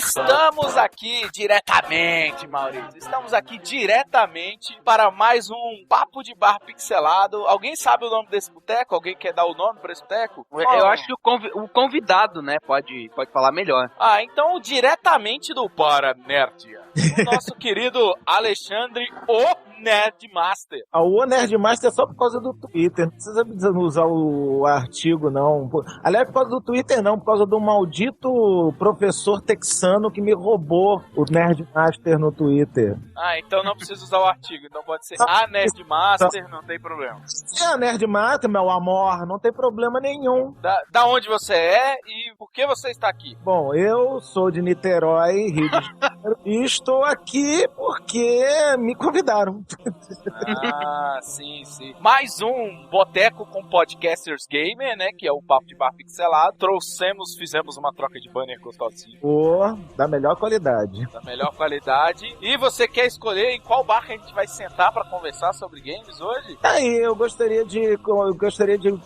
Estamos aqui diretamente, Maurício. Estamos aqui diretamente para mais um Papo de Bar Pixelado. Alguém sabe o nome desse boteco? Alguém quer dar o nome para esse boteco? Eu acho que o convidado, né, pode falar melhor. Então, diretamente do Para Nerdia, o nosso querido Alexandre, o Nerdmaster. O Nerdmaster é só por causa do Twitter. Não precisa usar o artigo, não. Aliás, por causa do Twitter, não. Por causa do maldito professor texano que me roubou o Nerdmaster no Twitter. Então não precisa usar o artigo. Então pode ser a Nerdmaster, não tem problema. Se é a Nerdmaster, meu amor, não tem problema nenhum. Da onde você é e por que você está aqui? Bom, eu sou de Niterói, Rio de Janeiro, e estou aqui porque me convidaram. Sim. Mais um boteco com podcasters gamer, né? Que é o Papo de Bar Pixelado. Fizemos uma troca de banner gostosinho. Da melhor qualidade. E você quer escolher em qual bar que a gente vai sentar pra conversar sobre games hoje? Eu gostaria de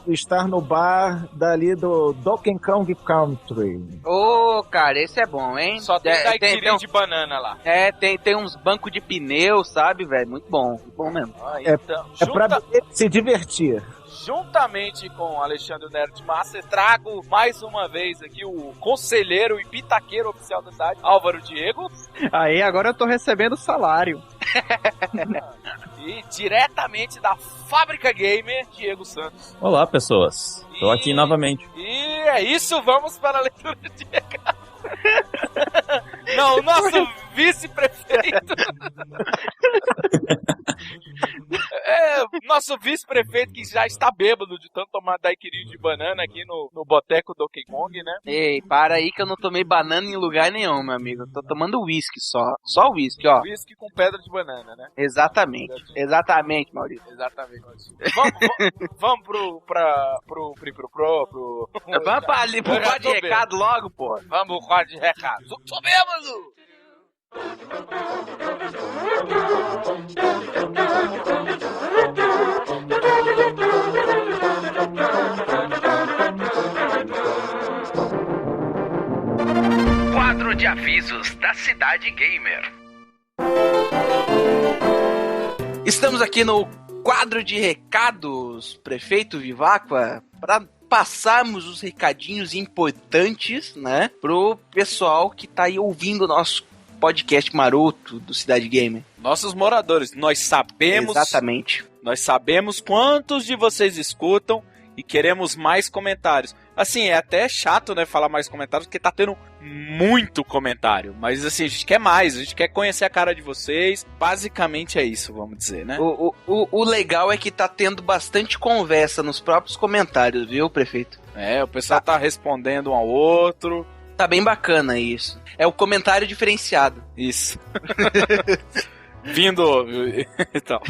estar no bar dali do Donkey Kong Country. Cara, esse é bom, hein? Só tem daiquiri de banana lá. Tem uns bancos de pneu, sabe, velho? Muito bom mesmo. Pra se divertir. Juntamente com o Alexandre Nerdmaster, trago mais uma vez aqui o conselheiro e pitaqueiro oficial da cidade, Álvaro Diego. Aí, agora eu tô recebendo salário. E diretamente da Fábrica Gamer, Diego Santos. Olá, pessoas. Tô aqui novamente. E é isso, vamos para a leitura de recado. Não, o nosso vice-prefeito. Nosso vice-prefeito que já está bêbado de tanto tomar daiquiri de banana aqui no boteco Donkey Kong, né? Ei, para aí que eu não tomei banana em lugar nenhum, meu amigo. Eu tô tomando uísque só. Só uísque, ó. Uísque com pedra de banana, né? Exatamente, Maurício. Exatamente. Vamos pro quadro de recado logo, pô. Vamos pro quadro de recado. Tô bêbado! Quadro de avisos da Cidade Gamer. Estamos aqui no quadro de recados, prefeito Viváqua, para passarmos os recadinhos importantes, né, pro pessoal que tá aí ouvindo o nosso podcast maroto do Cidade Gamer. Nossos moradores, nós sabemos... Exatamente. Nós sabemos quantos de vocês escutam e queremos mais comentários. Assim, é até chato, né, falar mais comentários, porque tá tendo muito comentário. Mas, assim, a gente quer mais, a gente quer conhecer a cara de vocês. Basicamente é isso, vamos dizer, né? O legal é que tá tendo bastante conversa nos próprios comentários, viu, prefeito? O pessoal tá respondendo um ao outro. Tá bem bacana isso. É o comentário diferenciado. Isso. Vindo... Então...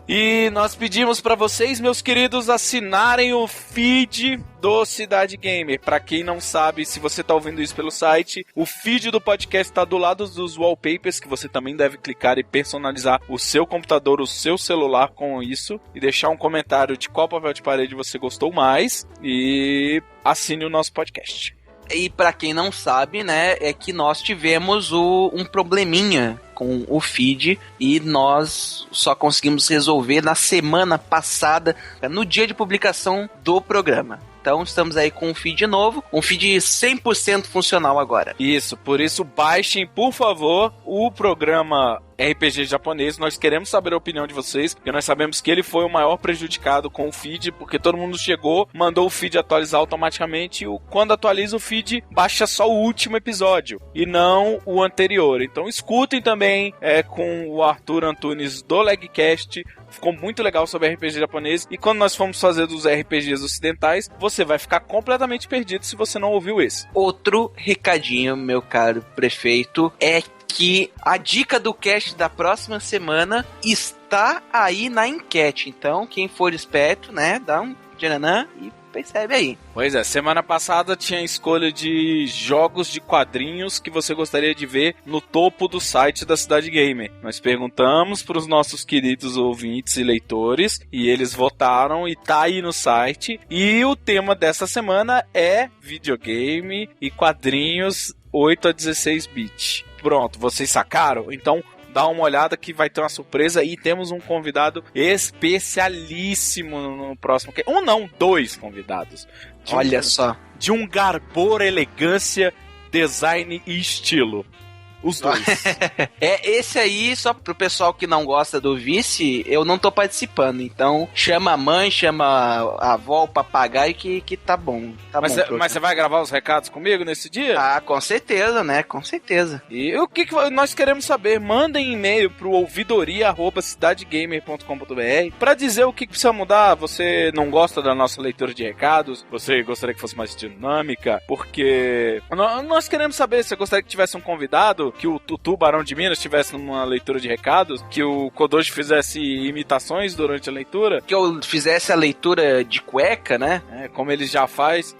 E nós pedimos para vocês, meus queridos, assinarem o feed do Cidade Gamer. Para quem não sabe, se você tá ouvindo isso pelo site, o feed do podcast está do lado dos wallpapers, que você também deve clicar e personalizar o seu computador, o seu celular com isso, e deixar um comentário de qual papel de parede você gostou mais, e assine o nosso podcast. E pra quem não sabe, né, é que nós tivemos um probleminha com o feed e nós só conseguimos resolver na semana passada, no dia de publicação do programa. Então estamos aí com um feed novo, um feed 100% funcional agora. Isso, por isso baixem, por favor, o programa RPG japonês. Nós queremos saber a opinião de vocês, porque nós sabemos que ele foi o maior prejudicado com o feed, porque todo mundo chegou, mandou o feed atualizar automaticamente, e quando atualiza o feed, baixa só o último episódio, e não o anterior. Então escutem também com o Arthur Antunes do Legcast. Ficou muito legal sobre RPG japonês. E quando nós formos fazer dos RPGs ocidentais, você vai ficar completamente perdido se você não ouviu esse. Outro recadinho, meu caro prefeito, é que a dica do cast da próxima semana está aí na enquete. Então, quem for esperto, né, tcharanã, e percebe aí. Pois é, semana passada tinha a escolha de jogos de quadrinhos que você gostaria de ver no topo do site da Cidade Gamer. Nós perguntamos para os nossos queridos ouvintes e leitores e eles votaram e tá aí no site. E o tema dessa semana é videogame e quadrinhos 8 a 16 bits. Pronto, vocês sacaram? Então dá uma olhada que vai ter uma surpresa e temos um convidado especialíssimo no próximo. Dois convidados. Olha só. De um garbor, elegância, design e estilo. Os dois. Esse aí, só pro pessoal que não gosta do Vice, eu não tô participando. Então, chama a mãe, chama a avó, o papagaio, que tá bom. Mas você vai gravar os recados comigo nesse dia? Ah, com certeza, né? Com certeza. E o que nós queremos saber? Mandem e-mail pro ouvidoria@cidadegamer.com.br pra dizer o que precisa mudar. Você não gosta da nossa leitura de recados? Você gostaria que fosse mais dinâmica? Porque nós queremos saber. Você gostaria que tivesse um convidado, que o Tutu Barão de Minas tivesse numa leitura de recados, que o Kodoshi fizesse imitações durante a leitura, que eu fizesse a leitura de cueca, né? Como ele já faz.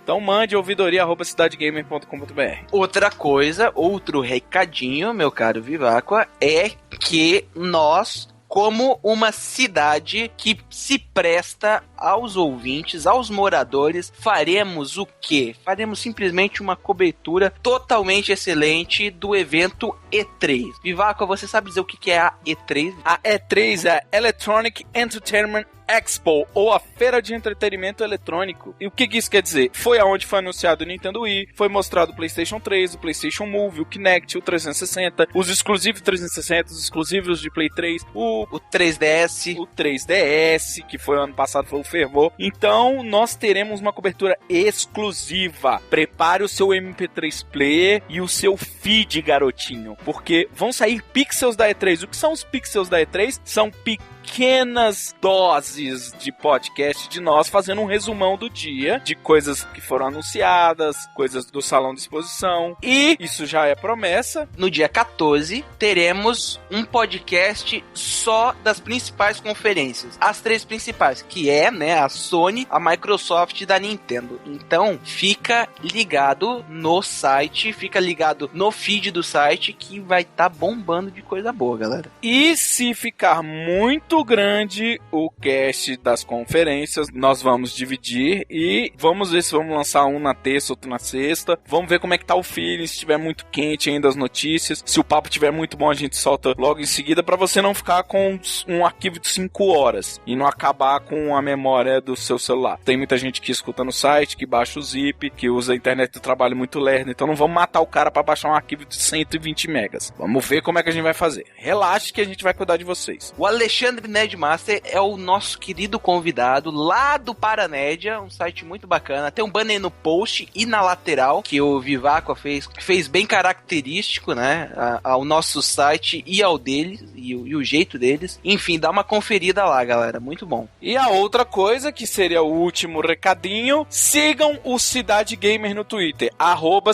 Então mande ouvidoria@cidadegamer.com.br. Outra coisa, outro recadinho, meu caro Viváqua, é que nós, como uma cidade que se presta aos ouvintes, aos moradores, faremos o quê? Faremos simplesmente uma cobertura totalmente excelente do evento E3. Viváqua, você sabe dizer o que é a E3? A E3 é Electronic Entertainment Expo, ou a Feira de Entretenimento Eletrônico. E o que isso quer dizer? Foi aonde foi anunciado o Nintendo Wii, foi mostrado o PlayStation 3, o PlayStation Move, o Kinect, o 360, os exclusivos 360, os exclusivos de Play 3, o 3DS, o 3DS, que foi ano passado, foi o fervor. Então, nós teremos uma cobertura exclusiva. Prepare o seu MP3 Player e o seu feed, garotinho, porque vão sair pixels da E3. O que são os pixels da E3? São pequenas doses de podcast de nós fazendo um resumão do dia, de coisas que foram anunciadas, coisas do salão de exposição, e isso já é promessa. No dia 14 teremos um podcast só das principais conferências, as 3 principais, que é, né, a Sony, a Microsoft e da Nintendo. Então fica ligado no site, fica ligado no feed do site, que vai estar bombando de coisa boa, galera. E se ficar muito grande o cast das conferências, nós vamos dividir e vamos ver se vamos lançar um na terça, outro na sexta. Vamos ver como é que tá o feeling, se estiver muito quente ainda as notícias. Se o papo estiver muito bom, a gente solta logo em seguida, pra você não ficar com um arquivo de 5 horas e não acabar com a memória do seu celular. Tem muita gente que escuta no site, que baixa o zip, que usa a internet do trabalho muito lerda, então não vamos matar o cara pra baixar um arquivo de 120 megas. Vamos ver como é que a gente vai fazer. Relaxe que a gente vai cuidar de vocês. O Alexandre Nerdmaster é o nosso querido convidado lá do Paranédia, um site muito bacana. Tem um banner no post e na lateral que o Viváqua fez bem característico, né, ao nosso site e ao deles, e o jeito deles. Enfim, dá uma conferida lá, galera, muito bom. E a outra coisa, que seria o último recadinho, sigam o Cidade Gamer no Twitter,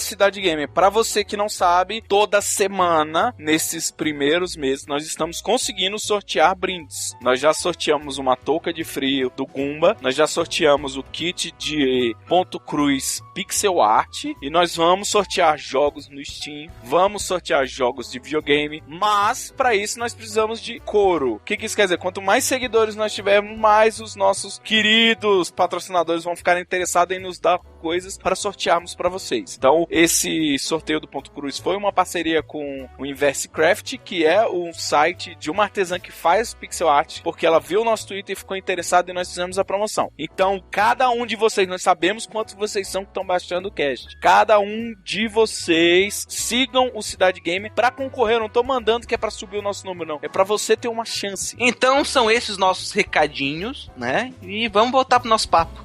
@Cidade Gamer. Pra você que não sabe, toda semana, nesses primeiros meses, nós estamos conseguindo sortear brindes. Nós já sorteamos uma touca de frio do Goomba, nós já sorteamos o kit de ponto cruz pixel art, e nós vamos sortear jogos no Steam, vamos sortear jogos de videogame, mas para isso nós precisamos de couro. O que isso quer dizer? Quanto mais seguidores nós tivermos, mais os nossos queridos patrocinadores vão ficar interessados em nos dar coisas para sortearmos para vocês. Então, esse sorteio do Ponto Cruz foi uma parceria com o InversiCraft, que é um site de uma artesã que faz pixel art, porque ela viu o nosso Twitter e ficou interessada e nós fizemos a promoção. Então, cada um de vocês, nós sabemos quantos vocês são que estão baixando o cast. Cada um de vocês sigam o Cidade Gamer para concorrer. Eu não tô mandando que é para subir o nosso número, não. É para você ter uma chance. Então, são esses nossos recadinhos, né? E vamos voltar pro nosso papo.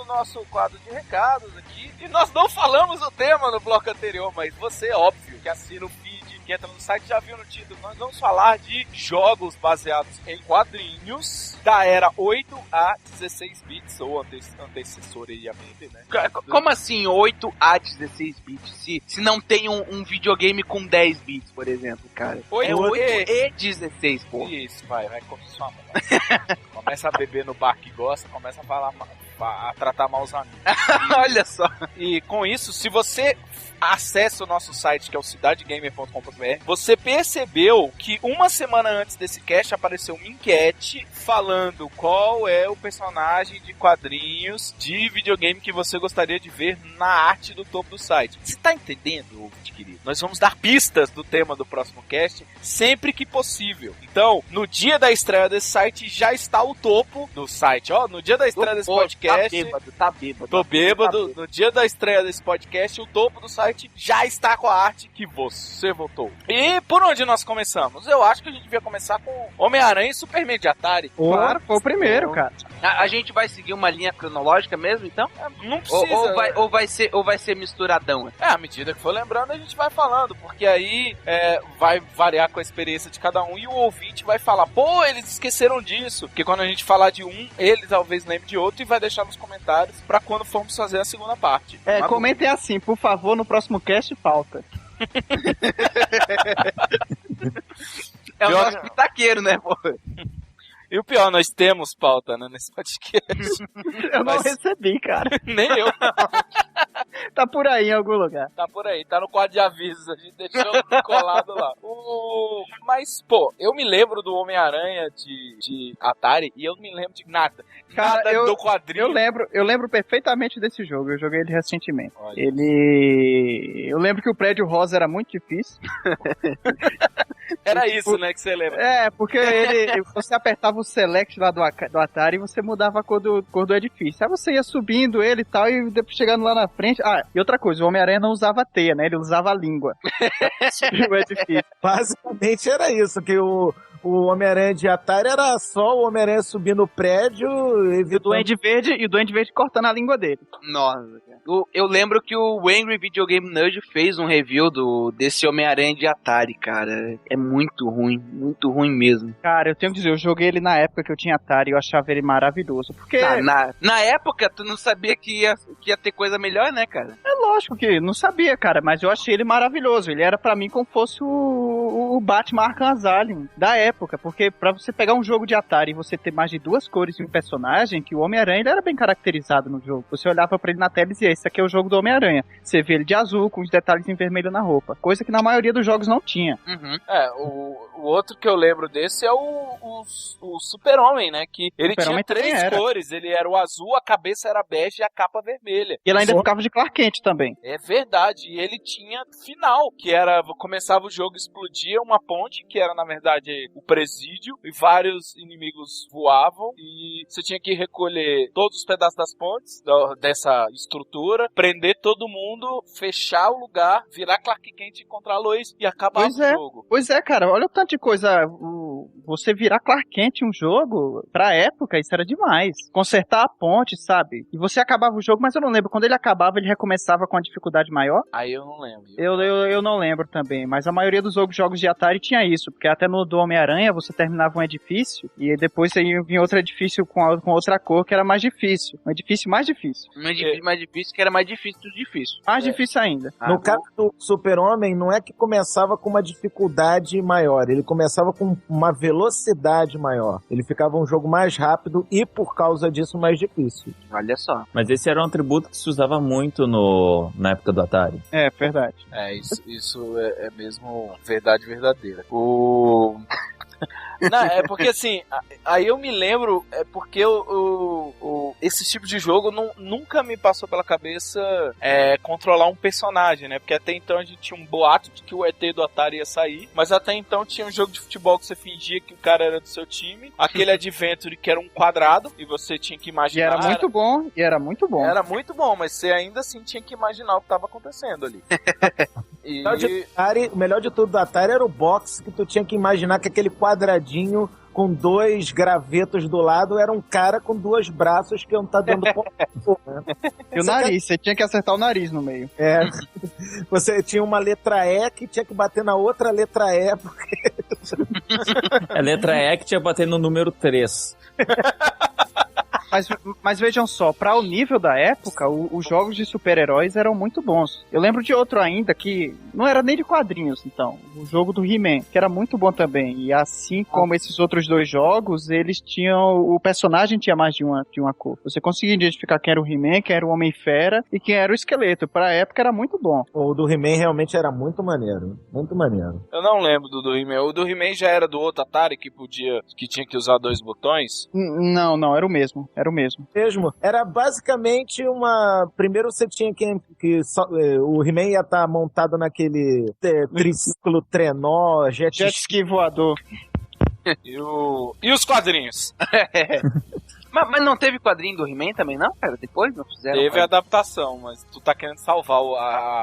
Nosso nosso quadro de recados aqui. E nós não falamos o tema no bloco anterior, mas você, óbvio, que assina o feed, que entra no site, já viu no título. Nós vamos falar de jogos baseados em quadrinhos da era 8 a 16 bits, ou antecessoriamente, né? Como assim 8 a 16 bits? Se não tem um videogame com 10 bits, por exemplo, cara. 8 e 16, pô. Isso, vai com sua mão. Começa a beber no bar que gosta, começa a falar a tratar mal os amigos. Olha só. E com isso, se você acessa o nosso site, que é o cidadegamer.com.br, você percebeu que uma semana antes desse cast apareceu uma enquete falando qual é o personagem de quadrinhos de videogame que você gostaria de ver na arte do topo do site. Você tá entendendo, ouvinte querido? Nós vamos dar pistas do tema do próximo cast sempre que possível. Então, no dia da estreia desse site, já está o topo do site. Ó, no dia da estreia desse podcast... Tá bêbado. Tô bêbado. No dia da estreia desse podcast, o topo do site já está com a arte que você votou. E por onde nós começamos? Eu acho que a gente devia começar com Homem-Aranha e Superman de Atari. Claro, foi o primeiro, cara. A gente vai seguir uma linha cronológica mesmo, então? Não precisa. Ou vai ser misturadão? À medida que for lembrando, a gente vai falando, porque aí vai variar com a experiência de cada um e o ouvinte vai falar, pô, eles esqueceram disso. Porque quando a gente falar de um, ele talvez lembre de outro e vai deixar nos comentários pra quando formos fazer a segunda parte. Comentem assim, por favor, no próximo cast pauta. É o nosso pitaqueiro, né, pô? E o pior, nós temos pauta, né, nesse podcast. Eu não recebi, cara. Nem eu. Tá por aí em algum lugar. Tá por aí, tá no quadro de avisos, a gente deixou colado lá. Mas, pô, eu me lembro do Homem-Aranha de Atari e eu não me lembro de nada. Cara, nada do quadrinho. Eu lembro perfeitamente desse jogo, eu joguei ele recentemente. Olha. Eu lembro que o prédio rosa era muito difícil. Era isso, né, que você lembra. Porque você apertava o select lá do Atari e você mudava a cor do edifício. Aí você ia subindo ele e tal, e depois chegando lá na frente... e outra coisa, o Homem-Aranha não usava teia, né? Ele usava a língua. Subir o edifício. Basicamente era isso, que o Homem-Aranha de Atari era só o Homem-Aranha subindo o prédio... E o Duende Verde cortando a língua dele. Nossa, cara. Eu lembro que o Angry Video Game Nerd fez um review desse Homem-Aranha de Atari, cara. É muito ruim mesmo. Cara, eu tenho que dizer, eu joguei ele na época que eu tinha Atari e eu achava ele maravilhoso. Porque... Na época, tu não sabia que ia ter coisa melhor, né, cara? É lógico que não sabia, cara, mas eu achei ele maravilhoso. Ele era pra mim como fosse o Batman Arkham Asylum da época, porque pra você pegar um jogo de Atari e você ter mais de 2 cores de um personagem, que o Homem-Aranha ele era bem caracterizado no jogo. Você olhava pra ele na tela e dizia, esse aqui é o jogo do Homem-Aranha. Você vê ele de azul, com os detalhes em vermelho na roupa. Coisa que na maioria dos jogos não tinha. Uhum. O outro que eu lembro desse é o Super-Homem, né? Que ele tinha 3 cores. Ele era o azul, a cabeça era bege e a capa vermelha. E ele ainda ficava de Clark Kent também. É verdade. E ele tinha final, que era... Começava o jogo, explodia uma ponte, que era, na verdade, o presídio. E vários inimigos voavam. E você tinha que recolher todos os pedaços das pontes, dessa estrutura, prender todo mundo, fechar o lugar, virar Clark Kent, encontrar a Lois e acabar o jogo. Pois é, cara. Olha o tanto de coisa... Você virar Clark Kent em um jogo, pra época, isso era demais. Consertar a ponte, sabe? E você acabava o jogo, mas eu não lembro. Quando ele acabava, ele recomeçava com a dificuldade maior? Aí eu não lembro. Eu não lembro também. Mas a maioria dos jogos de Atari tinha isso. Porque até no do Homem-Aranha, você terminava um edifício e depois você vinha outro edifício com outra cor que era mais difícil. Um edifício mais difícil. Mais difícil que era mais difícil do difícil. Mais difícil ainda. No caso do Super-Homem, não é que começava com uma dificuldade maior. Ele começava com uma velocidade maior. Ele ficava um jogo mais rápido e, por causa disso, mais difícil. Olha só. Mas esse era um atributo que se usava muito na época do Atari. É, verdade. Isso é mesmo verdade verdadeira. Não, é porque assim, aí eu me lembro, porque esse tipo de jogo nunca me passou pela cabeça controlar um personagem, né? Porque até então a gente tinha um boato de que o ET do Atari ia sair, mas até então tinha um jogo de futebol que você fingia que o cara era do seu time, aquele Adventure que era um quadrado e você tinha que imaginar. E era muito bom. Era muito bom, mas você ainda assim tinha que imaginar o que estava acontecendo ali. O melhor de tudo do Atari era o box, que tu tinha que imaginar que aquele quadradinho com 2 gravetos do lado era um cara com 2 braços que não tá dando né? E o nariz, você tinha que acertar o nariz no meio. É. Você tinha uma letra E que tinha que bater na outra letra E, porque... A letra E que tinha que bater no número 3. Mas vejam só, para o nível da época, os jogos de super-heróis eram muito bons. Eu lembro de outro ainda que não era nem de quadrinhos, então. O jogo do He-Man, que era muito bom também. E assim como esses outros 2 jogos, eles tinham... O personagem tinha mais de uma cor. Você conseguia identificar quem era o He-Man, quem era o Homem-Fera e quem era o Esqueleto. Pra época era muito bom. O do He-Man realmente era muito maneiro. Muito maneiro. Eu não lembro do He-Man. O do He-Man já era do outro Atari que tinha que usar 2 botões? Não, era o mesmo. Era o mesmo. Era basicamente uma... Primeiro você tinha o He-Man ia estar montado naquele triciclo trenó, jet ski voador. E os quadrinhos? Mas não teve quadrinho do He-Man também, não, cara? Depois não fizeram? Teve a adaptação, mas tu tá querendo salvar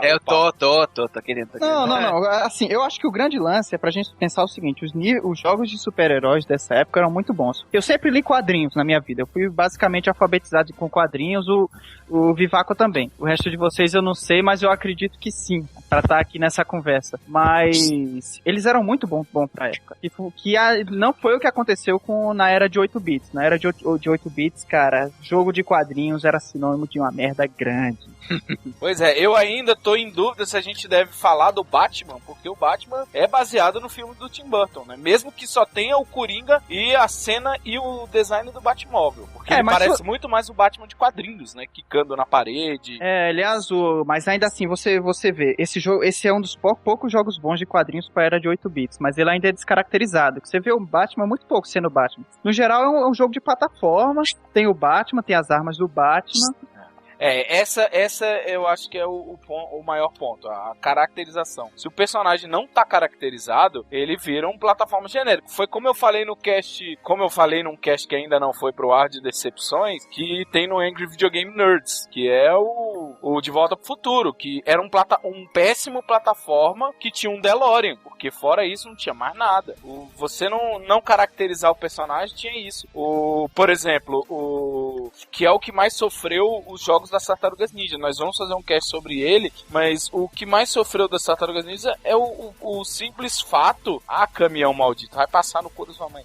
eu tô querendo. Não. Assim, eu acho que o grande lance é pra gente pensar o seguinte: os jogos de super-heróis dessa época eram muito bons. Eu sempre li quadrinhos na minha vida. Eu fui basicamente alfabetizado com quadrinhos, o Vivaco também. O resto de vocês eu não sei, mas eu acredito que sim, pra estar aqui nessa conversa. Mas eles eram muito bons pra época. Não foi o que aconteceu na era de 8 bits. Na era de 8 bits, cara, jogo de quadrinhos era sinônimo de uma merda grande. Pois é, eu ainda tô em dúvida se a gente deve falar do Batman, porque o Batman é baseado no filme do Tim Burton, né? Mesmo que só tenha o Coringa e a cena e o design do Batmóvel. Porque ele parece muito mais o Batman de quadrinhos, né? Quicando na parede. Ele é azul, mas ainda assim, você vê, esse é um dos poucos jogos bons de quadrinhos pra era de 8 bits, mas ele ainda é descaracterizado. Você vê o Batman muito pouco sendo Batman. No geral, é um jogo de plataforma, tem o Batman, tem as armas do Batman. Essa eu acho que é o maior ponto, a caracterização. Se o personagem não tá caracterizado, ele vira um plataforma genérico. Foi como eu falei num cast que ainda não foi pro ar de decepções, que tem no Angry Video Game Nerds, que é o De Volta pro Futuro, que era um péssimo plataforma que tinha um DeLorean, porque fora isso não tinha mais nada. Você não caracterizar o personagem tinha isso. Por exemplo, que é o que mais sofreu os jogos das Tartarugas Ninja. Nós vamos fazer um cast sobre ele, mas o que mais sofreu das Tartarugas Ninja é o simples fato... caminhão maldito, vai passar no cu da sua mãe.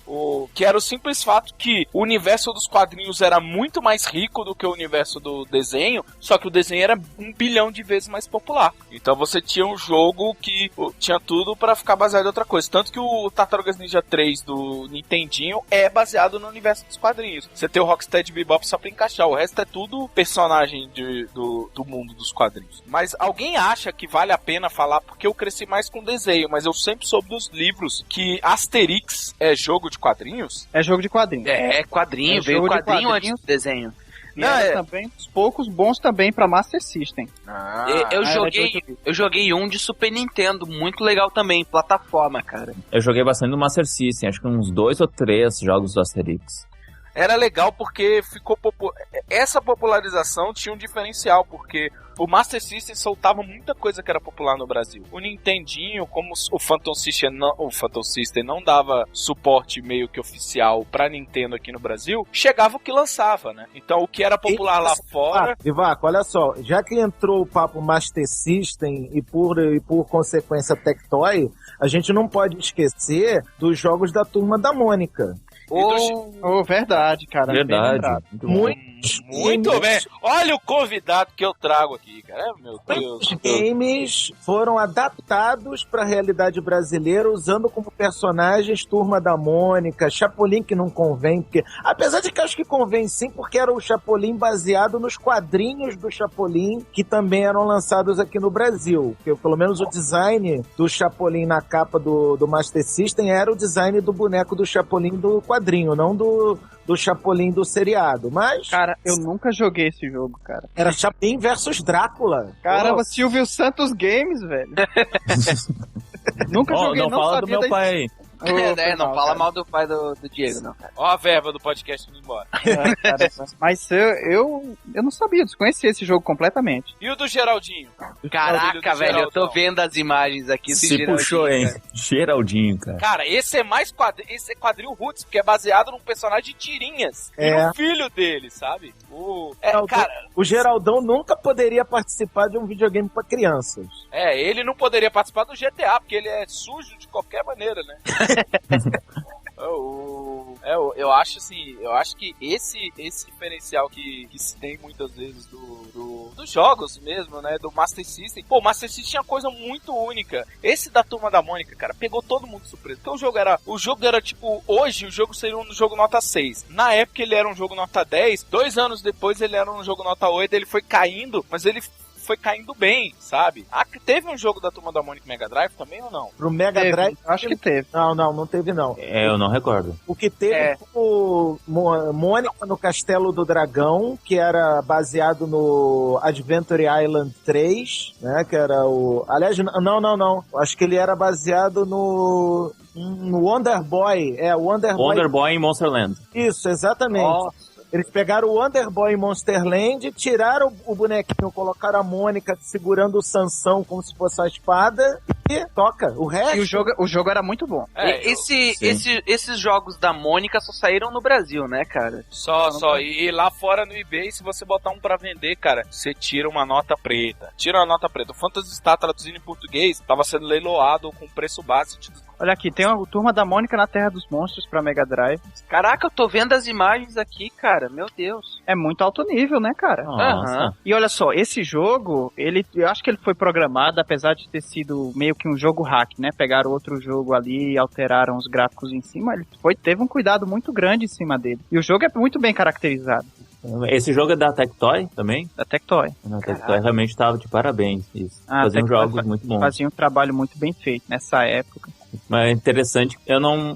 Que era o simples fato que o universo dos quadrinhos era muito mais rico do que o universo do desenho, só que o desenho era 1 bilhão de vezes mais popular. Então você tinha um jogo que tinha tudo pra ficar baseado em outra coisa. Tanto que o Tartarugas Ninja 3 do Nintendinho é baseado no universo dos quadrinhos. Você tem o Rocksteady Bebop só pra encaixar, o resto é tudo personagem do mundo dos quadrinhos. Mas alguém acha que vale a pena falar, porque eu cresci mais com desenho, mas eu sempre soube dos livros que Asterix é jogo de quadrinhos? É jogo de quadrinhos. É quadrinho, veio quadrinho antes do desenho. Também, os poucos bons também pra Master System. Eu joguei um de Super Nintendo, muito legal também, plataforma, cara. Eu joguei bastante no Master System, acho que uns 2 ou 3 jogos do Asterix. Era legal porque essa popularização tinha um diferencial, porque o Master System soltava muita coisa que era popular no Brasil. O Nintendinho, como o Phantom System não dava suporte meio que oficial pra Nintendo aqui no Brasil, chegava o que lançava, né? Então o que era popular lá fora... Vivaco, olha só, já que entrou o papo Master System e por consequência Tectoy, a gente não pode esquecer dos jogos da Turma da Mônica. Verdade, cara. Verdade. Muito bem. Olha o convidado que eu trago aqui, cara. Meu Deus. Os games foram adaptados para a realidade brasileira usando como personagens Turma da Mônica, Chapolin, que não convém, porque apesar de que acho que convém sim, porque era o Chapolin baseado nos quadrinhos do Chapolin que também eram lançados aqui no Brasil. Porque, pelo menos o design do Chapolin na capa do Master System era o design do boneco do Chapolin do quadrinho, não do Chapolin do seriado, mas... Cara, eu nunca joguei esse jogo, cara. Era Chapolin versus Drácula. Caramba, Silvio Santos Games, velho. Nunca joguei, não fala do meu pai. Não fala mal do pai do Diego, não, cara. Ó a verba do podcast indo embora. Cara, mas eu não sabia, desconhecia esse jogo completamente. E o do Geraldinho? Caraca, velho, eu tô vendo as imagens aqui. Se puxou, hein? Geraldinho, cara. Cara, esse é mais quadril roots, porque é baseado num personagem de tirinhas. E no filho dele, sabe? O Geraldão nunca poderia participar de um videogame pra crianças. Ele não poderia participar do GTA, porque ele é sujo de qualquer maneira, né? Eu acho assim, que esse diferencial que se tem muitas vezes dos jogos mesmo, né, do Master System. Pô, o Master System tinha coisa muito única. Esse da Turma da Mônica, cara, pegou todo mundo de surpresa. Porque o jogo era tipo, hoje o jogo seria um jogo nota 6. Na época ele era um jogo nota 10, 2 anos depois ele era um jogo nota 8, ele foi caindo, mas ele foi caindo bem, sabe? Teve um jogo da Turma da Mônica Mega Drive também ou não? Pro Mega Drive? Acho que teve. Não teve não. Eu não recordo. O que teve foi o Mônica no Castelo do Dragão, que era baseado no Adventure Island 3, né? Que era o... Aliás, não. Acho que ele era baseado no Wonder Boy. Wonder Boy em Monsterland. Isso, exatamente. Nossa. Eles pegaram o Wonder Boy em Monsterland, tiraram o bonequinho, colocaram a Mônica segurando o Sansão como se fosse a espada e toca. O resto... E o jogo era muito bom. Esses jogos da Mônica só saíram no Brasil, né, cara? Só. E lá fora no eBay, se você botar um pra vender, cara, você tira uma nota preta. O Phantasy Star traduzido em português tava sendo leiloado com preço básico. Olha aqui, tem a Turma da Mônica na Terra dos Monstros pra Mega Drive. Caraca, eu tô vendo as imagens aqui, cara. Meu Deus. É muito alto nível, né, cara? Nossa. E olha só, esse jogo, eu acho que ele foi programado, apesar de ter sido meio que um jogo hack, né? Pegaram outro jogo ali e alteraram os gráficos em cima. Teve um cuidado muito grande em cima dele. E o jogo é muito bem caracterizado. Esse jogo é da Tectoy também? Da Tectoy. A Tectoy realmente tava de parabéns. Faziam jogos muito bons. Fazia um trabalho muito bem feito nessa época. Mas é interessante,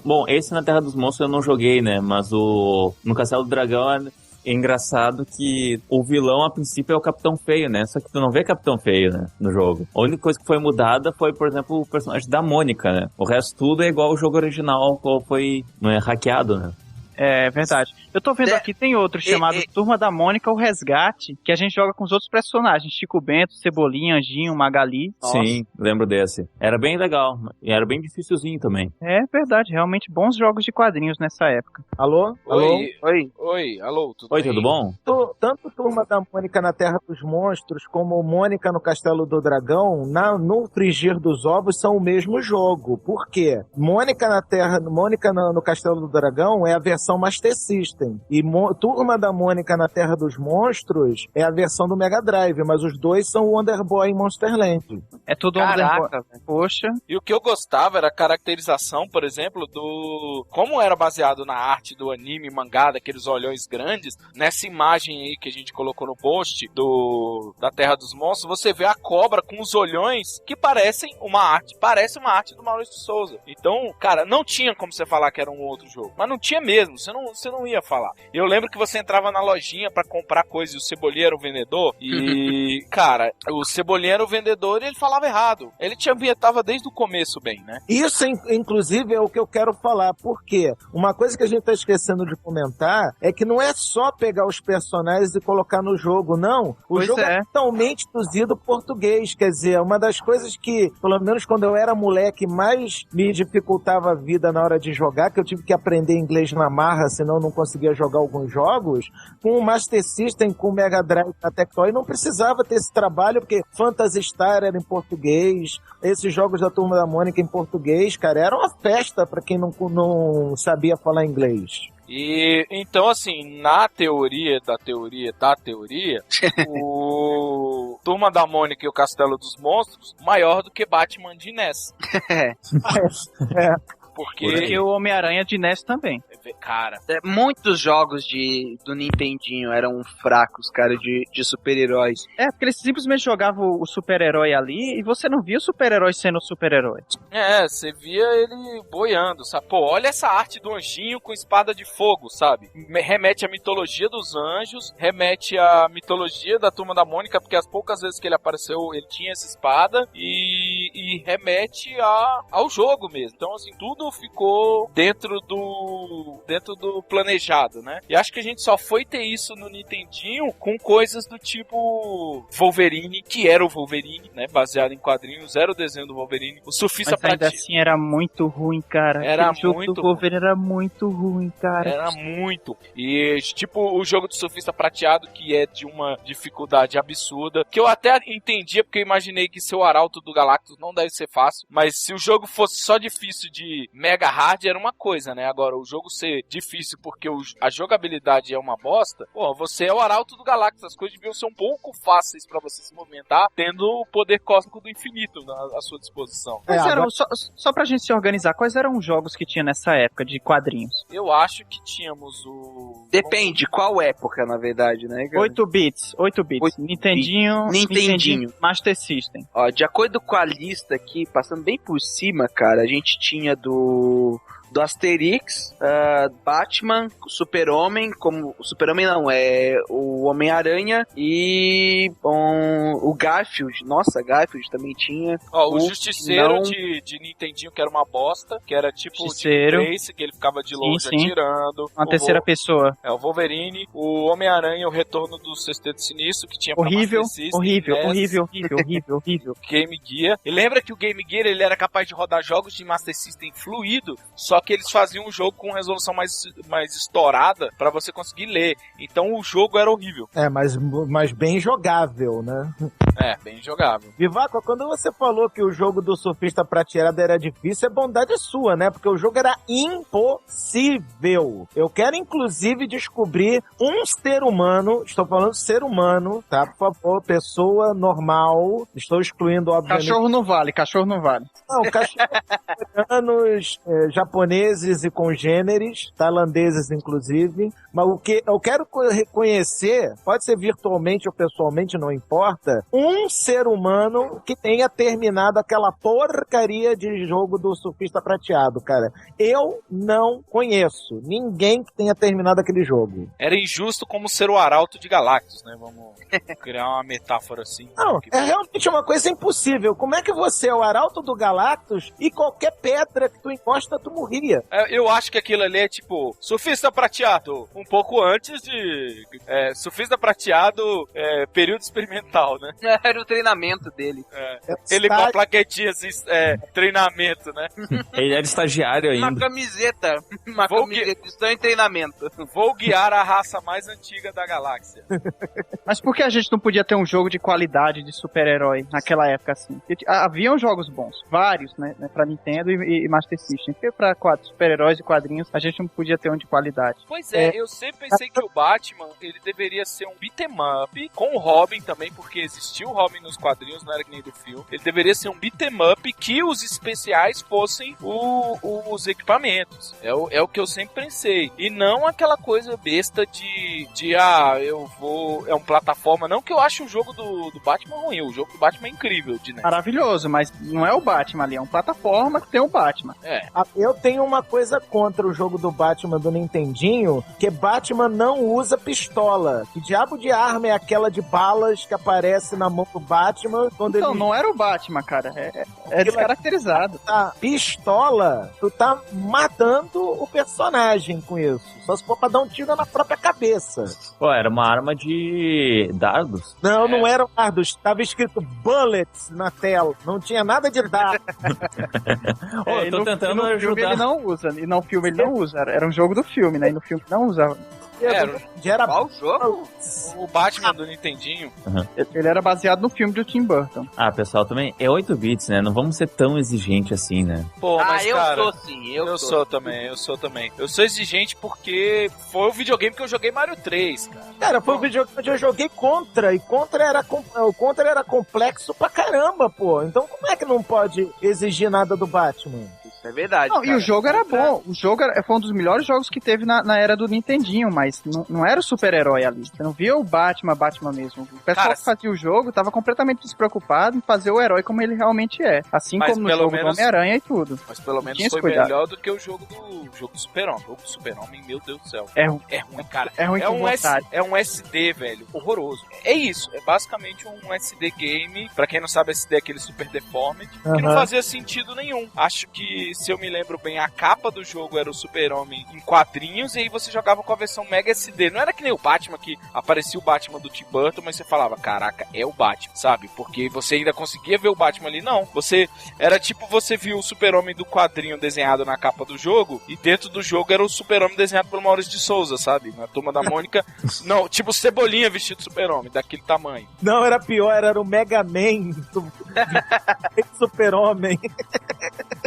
Bom, esse na Terra dos Monstros eu não joguei, né? Mas no Castelo do Dragão é engraçado que o vilão, a princípio, é o Capitão Feio, né? Só que tu não vê Capitão Feio, né? No jogo. A única coisa que foi mudada foi, por exemplo, o personagem da Mônica, né? O resto tudo é igual ao jogo original, qual foi hackeado, né? É verdade. Eu tô vendo aqui, tem outro chamado Turma da Mônica, o Resgate, que a gente joga com os outros personagens, Chico Bento, Cebolinha, Anjinho, Magali. Sim, lembro desse. Era bem legal, e era bem dificilzinho também. É verdade, realmente bons jogos de quadrinhos nessa época. Alô? Oi, alô, tudo bom? Tanto Turma da Mônica na Terra dos Monstros, como Mônica no Castelo do Dragão, no Frigir dos Ovos, são o mesmo jogo. Por quê? Mônica no Castelo do Dragão é a versão Master System. E Turma da Mônica na Terra dos Monstros é a versão do Mega Drive, mas os dois são Wonder Boy em Monsterland. É tudo Wonder Boy. Poxa. E o que eu gostava era a caracterização, por exemplo, como era baseado na arte do anime, mangá, daqueles olhões grandes. Nessa imagem aí que a gente colocou no post da Terra dos Monstros, você vê a cobra com os olhões que parecem uma arte do Maurício de Souza. Então, cara, não tinha como você falar que era um outro jogo. Mas não tinha mesmo, você não ia falar. Eu lembro que você entrava na lojinha pra comprar coisa e o Cebolinha era o vendedor. E, cara, o Cebolinha era o vendedor e ele falava errado. Ele te ambientava desde o começo bem, né? Isso, inclusive, é o que eu quero falar. Por quê? Uma coisa que a gente tá esquecendo de comentar é que não é só pegar os personagens e colocar no jogo, não. O jogo é totalmente traduzido português. Quer dizer, uma das coisas que, pelo menos quando eu era moleque, mais me dificultava a vida na hora de jogar, que eu tive que aprender inglês na marra, senão não conseguia jogar alguns jogos, com o Master System, com o Mega Drive da Tectoy, não precisava ter esse trabalho, porque Phantasy Star era em português, esses jogos da Turma da Mônica em português, cara, era uma festa pra quem não sabia falar inglês. E então, assim, na teoria da teoria, o Turma da Mônica e o Castelo dos Monstros, maior do que Batman de NES. Porque o Homem-Aranha de NES também. Cara, muitos jogos do Nintendinho eram fracos, cara, de super-heróis. Porque eles simplesmente jogavam o super-herói ali e você não via o super-herói sendo o super-herói. Você via ele boiando, sabe? Pô, olha essa arte do anjinho com espada de fogo, sabe? Remete à mitologia dos anjos, remete à mitologia da Turma da Mônica, porque as poucas vezes que ele apareceu, ele tinha essa espada, e remete ao jogo mesmo. Então, assim, tudo tudo ficou dentro do planejado, né? E acho que a gente só foi ter isso no Nintendinho com coisas do tipo Wolverine, que era o Wolverine, né? Baseado em quadrinhos, era o desenho do Wolverine. O Surfista Mas ainda Prateado. assim era muito ruim, cara. Era Aquele jogo muito do Wolverine era muito ruim, cara. Era muito. E tipo o jogo do Surfista Prateado, que é de uma dificuldade absurda, que eu até entendia, porque eu imaginei que ser o Arauto do Galactus não deve ser fácil, mas se o jogo fosse só difícil de mega hard, era uma coisa, né? Agora, o jogo ser difícil porque a jogabilidade é uma bosta, pô, você é o Arauto do Galactus, as coisas deviam ser um pouco fáceis pra você se movimentar, tendo o poder cósmico do infinito à sua disposição. Quais eram, só pra gente se organizar, quais eram os jogos que tinha nessa época de quadrinhos? Eu acho que tínhamos o... Depende, qual época, na verdade, né? 8 bits. Nintendinho. Master System. Ó, de acordo com a lista aqui, passando bem por cima, cara, a gente tinha do Asterix, Batman, Super-Homem, como o Super-Homem não, é o Homem-Aranha e o Garfield. Nossa, Garfield também tinha. Ó, o Justiceiro de Nintendinho, que era uma bosta, que era tipo o Trace, que ele ficava de longe atirando. Uma terceira pessoa. É, o Wolverine, o Homem-Aranha, o Retorno do Sexteto Sinistro, que tinha pra horrível, Master System, horrível. Game Gear. E lembra que o Game Gear, ele era capaz de rodar jogos de Master System fluido, só que eles faziam um jogo com resolução mais estourada pra você conseguir ler. Então o jogo era horrível. É, mas bem jogável, né? É, bem jogável. Vivaco, quando você falou que o jogo do Surfista Prateado era difícil, é bondade sua, né? Porque o jogo era impossível. Eu quero, inclusive, descobrir um ser humano, estou falando ser humano, tá? Por favor, pessoa normal, estou excluindo, obviamente... Cachorro não vale. Não, cachorros japoneses e congêneres, tailandeses, inclusive. Mas o que eu quero reconhecer, pode ser virtualmente ou pessoalmente, não importa, um ser humano que tenha terminado aquela porcaria de jogo do Surfista Prateado, cara. Eu não conheço ninguém que tenha terminado aquele jogo. Era injusto como ser o Arauto de Galactus, né? Vamos criar uma metáfora assim. Não, é realmente uma coisa impossível. Como é que você é o Arauto do Galactus e qualquer pedra que tu encosta, tu morria? Eu acho que aquilo ali é tipo Surfista Prateado, um pouco antes de Surfista Prateado, período experimental, né? Era o treinamento dele. Ele com a plaquetinha assim, treinamento, né? Ele era estagiário ainda. Uma camiseta, estou em treinamento. Vou guiar a raça mais antiga da galáxia. Mas por que a gente não podia ter um jogo de qualidade de super-herói naquela época assim? Haviam jogos bons, vários, né, pra Nintendo e Master System. Porque pra super-heróis e quadrinhos a gente não podia ter um de qualidade. Pois eu sempre pensei que o Batman, ele deveria ser um beat'em up, com o Robin também, porque existia o Robin nos quadrinhos, não era que nem do filme. Ele deveria ser um beat'em up que os especiais fossem os equipamentos. É o que eu sempre pensei. E não aquela coisa besta é um plataforma. Não que eu acho o jogo do Batman ruim, o jogo do Batman é incrível. Maravilhoso, mas não é o Batman ali, é uma plataforma que tem o Batman. Eu tenho uma coisa contra o jogo do Batman do Nintendinho, que Batman não usa pistola. Que diabo de arma é aquela de balas que aparece na mão do Batman quando então, ele... não era o Batman, cara. É descaracterizado. A pistola, tu tá matando o personagem com isso. Só se for pra dar um tiro na própria cabeça. Pô, era uma arma de dardos? Não eram dardos. Tava escrito bullets na tela. Não tinha nada de dardo. Eu tô tentando ajudar. Filme ele não usa. E no filme ele não usa. Era um jogo do filme, né? E no filme não usava. Qual jogo? O Batman do Nintendinho. Ele era baseado no filme do Tim Burton. Pessoal, também é 8 bits, né? Não vamos ser tão exigentes assim, né? Pô, mas cara... eu sou sim. Eu sou também. Eu sou exigente porque foi o videogame que eu joguei Mario 3, cara. Cara, foi o videogame que eu joguei Contra. E o Contra era complexo pra caramba, pô. Então como é que não pode exigir nada do Batman? É verdade. Não, e o jogo era bom. O jogo foi um dos melhores jogos que teve na era do Nintendinho, mas não era o super-herói ali. Você não via o Batman mesmo. O pessoal que fazia o jogo tava completamente despreocupado em fazer o herói como ele realmente é. Assim como no jogo do Homem-Aranha e tudo. Mas pelo menos foi melhor do que o jogo do Super-Homem. O jogo do Super-Homem, meu Deus do céu. É ruim, cara. É ruim é um SD, velho. Horroroso. É isso. É basicamente um SD game. Pra quem não sabe, SD é aquele Super Deformed. Que não fazia sentido nenhum. Acho que se eu me lembro bem, a capa do jogo era o Super-Homem em quadrinhos, e aí você jogava com a versão Mega SD. Não era que nem o Batman, que aparecia o Batman do Tim Burton, mas você falava, caraca, é o Batman, sabe? Porque você ainda conseguia ver o Batman ali. Não, era tipo, você viu o Super-Homem do quadrinho desenhado na capa do jogo, e dentro do jogo era o Super-Homem desenhado pelo Maurício de Souza, sabe? Na Turma da Mônica. Não, tipo Cebolinha vestido de Super-Homem, daquele tamanho. Não, era pior, era o Mega Man do Super-Homem.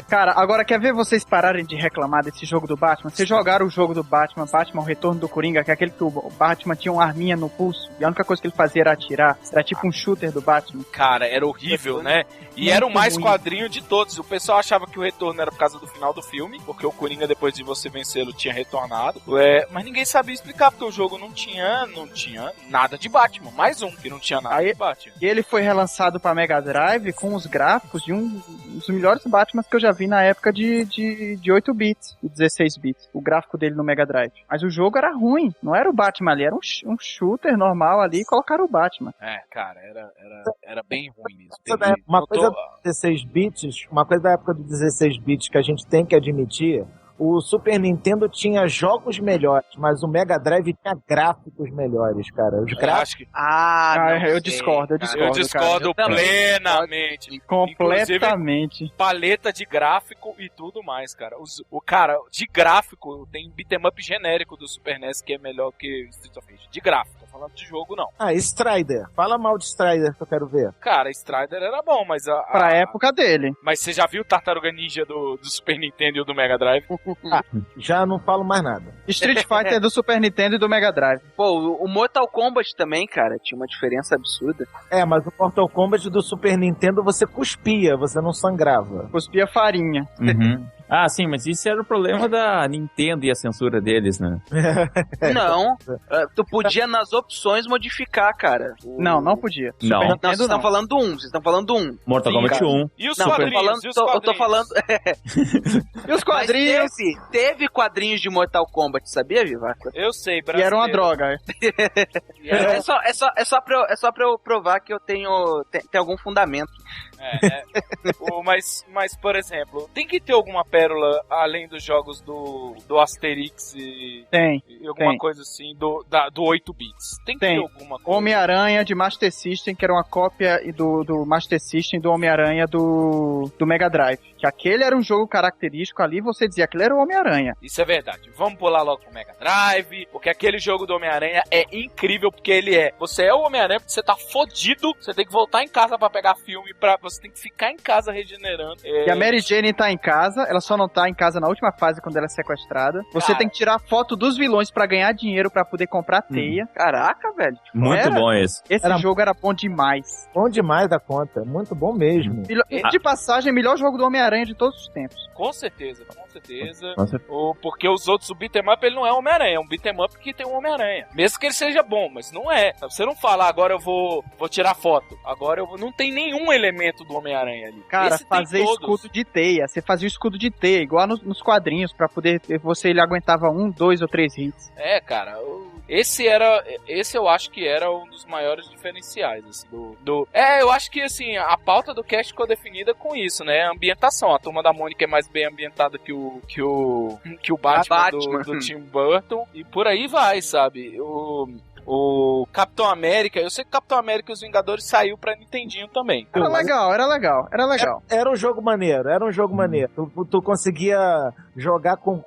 Cara, agora quer ver vocês pararem de reclamar desse jogo do Batman? Vocês jogaram o jogo do Batman, o Retorno do Coringa, que é aquele que o Batman tinha uma arminha no pulso, e a única coisa que ele fazia era atirar. Era tipo um shooter do Batman. Cara, era horrível, né? E muito era o mais ruim. Quadrinho de todos. O pessoal achava que o retorno era por causa do final do filme, porque o Coringa, depois de você vencê-lo, tinha retornado. Mas ninguém sabia explicar, porque o jogo não tinha nada de Batman. Mais um que não tinha nada de Batman. E ele foi relançado pra Mega Drive com os gráficos de um dos melhores Batmans que eu já vi na época de 8 bits e 16 bits. O gráfico dele no Mega Drive. Mas o jogo era ruim. Não era o Batman ali, era um shooter normal ali e colocaram o Batman. Cara, era bem ruim mesmo. Uma coisa do 16 bits, uma coisa da época do 16 bits que a gente tem que admitir, o Super Nintendo tinha jogos melhores, mas o Mega Drive tinha gráficos melhores, cara. Os gráficos... Eu discordo. Eu discordo plenamente. Completamente. Inclusive, paleta de gráfico e tudo mais, cara. Cara, de gráfico, tem beat'em up genérico do Super NES que é melhor que Street of Rage. De gráfico. Falando de jogo, não. Strider. Fala mal de Strider que eu quero ver. Cara, Strider era bom, mas pra época dele. Mas você já viu o Tartaruga Ninja do Super Nintendo e o do Mega Drive? Já não falo mais nada. Street Fighter é do Super Nintendo e do Mega Drive. Pô, o Mortal Kombat também, cara, tinha uma diferença absurda. Mas o Mortal Kombat do Super Nintendo você cuspia, você não sangrava. Cuspia farinha. Uhum. Ah, sim, mas isso era o problema da Nintendo e a censura deles, né? Não, tu podia nas opções modificar, cara. Não podia. Não. Não, vocês estão falando do 1, vocês estão falando do 1. Mortal Kombat 1. E os Não, quadrinhos? eu tô falando... E os quadrinhos? Mas teve quadrinhos de Mortal Kombat, sabia, Vivaco? Eu sei, E brasileiro. era uma droga. É só pra eu provar que eu tenho algum fundamento. Mas, por exemplo, tem que ter alguma pérola além dos jogos do Asterix e alguma coisa assim do 8 bits. Tem que ter alguma coisa. Homem-Aranha de Master System, que era uma cópia do Master System do Homem-Aranha do Mega Drive. Que aquele era um jogo característico ali, você dizia que aquele era o Homem-Aranha. Isso é verdade. Vamos pular logo pro Mega Drive, porque aquele jogo do Homem-Aranha é incrível, porque você é o Homem-Aranha, porque você tá fodido, você tem que voltar em casa pra pegar filme, você tem que ficar em casa regenerando. E a Mary Jane tá em casa, ela só não tá em casa na última fase, quando ela é sequestrada. Você tem que tirar foto dos vilões pra ganhar dinheiro pra poder comprar teia. Caraca, velho. Muito bom esse. Esse jogo era bom demais. Bom demais da conta. Muito bom mesmo. De passagem, melhor jogo do Homem-Aranha de todos os tempos. Com certeza. Porque os outros, o beat'em up, ele não é Homem-Aranha. É um beat'em up que tem um Homem-Aranha. Mesmo que ele seja bom, mas não é. Você não fala, agora eu vou tirar foto. Agora não tem nenhum elemento do Homem-Aranha ali. Cara, fazer escudo de teia. Você fazia o escudo de teia, igual nos quadrinhos, pra poder... Ele aguentava 1, 2 ou 3 hits. Cara, esse eu acho que era um dos maiores diferenciais, assim, eu acho que, assim, a pauta do cast ficou definida com isso, né? A ambientação. A Turma da Mônica é mais bem ambientada que o Batman. Do Tim Burton. E por aí vai, sabe? O Capitão América, eu sei que o Capitão América e os Vingadores saiu pra Nintendinho também. Era legal. Era um jogo maneiro. Tu conseguia jogar com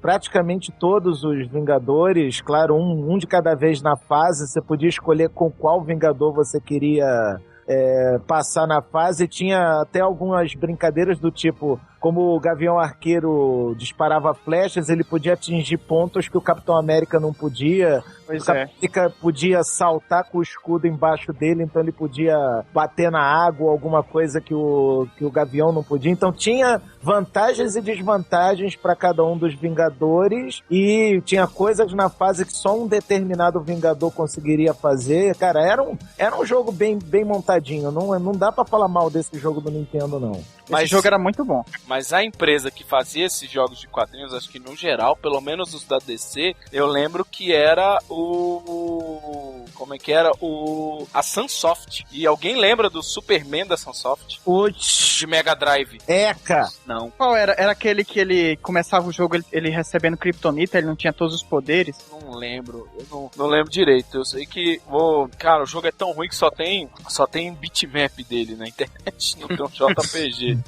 praticamente todos os Vingadores, claro, um de cada vez na fase. Você podia escolher com qual Vingador você queria passar na fase. Tinha até algumas brincadeiras do tipo, como o Gavião Arqueiro disparava flechas, ele podia atingir pontos que o Capitão América não podia. O Capitão América podia saltar com o escudo embaixo dele, então ele podia bater na água, alguma coisa que o Gavião não podia. Então tinha vantagens e desvantagens para cada um dos Vingadores, e tinha coisas na fase que só um determinado Vingador conseguiria fazer. Cara, era um jogo bem montadinho. Não dá pra falar mal desse jogo do Nintendo, não. Esse jogo era muito bom. Mas a empresa que fazia esses jogos de quadrinhos, acho que no geral, pelo menos os da DC, eu lembro que era como é que era? A Sunsoft. E alguém lembra do Superman da Sunsoft? Putz, De Mega Drive. Eca. Não. Qual era? Era aquele que ele começava o jogo ele recebendo kryptonita, ele não tinha todos os poderes? Não lembro. Eu não lembro direito. Eu sei que... Cara, o jogo é tão ruim que só tem bitmap dele na internet. Não tem um JPG.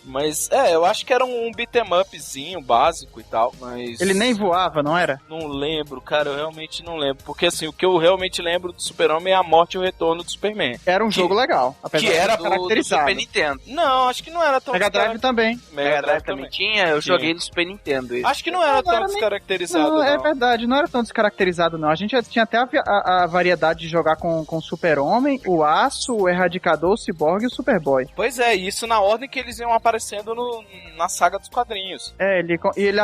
Mas, eu acho que era um beat'em upzinho básico e tal, mas... Ele nem voava, não era? Não lembro, cara, eu realmente não lembro. Porque, assim, o que eu realmente lembro do Super-Homem é a morte e o retorno do Superman. Era um jogo legal, apesar Que era de do Super Nintendo. Não, acho que não era tão... Mega Drive também. Mega Drive também tinha, eu joguei no Super Nintendo. Esse. Acho que não era tão descaracterizado, Não, é verdade, não era tão descaracterizado, não. A gente já tinha até a variedade de jogar com o Super-Homem, o Aço, o Erradicador, o Cyborg e o Superboy. Pois é, isso na ordem que eles iam aparecendo na saga dos quadrinhos. Ele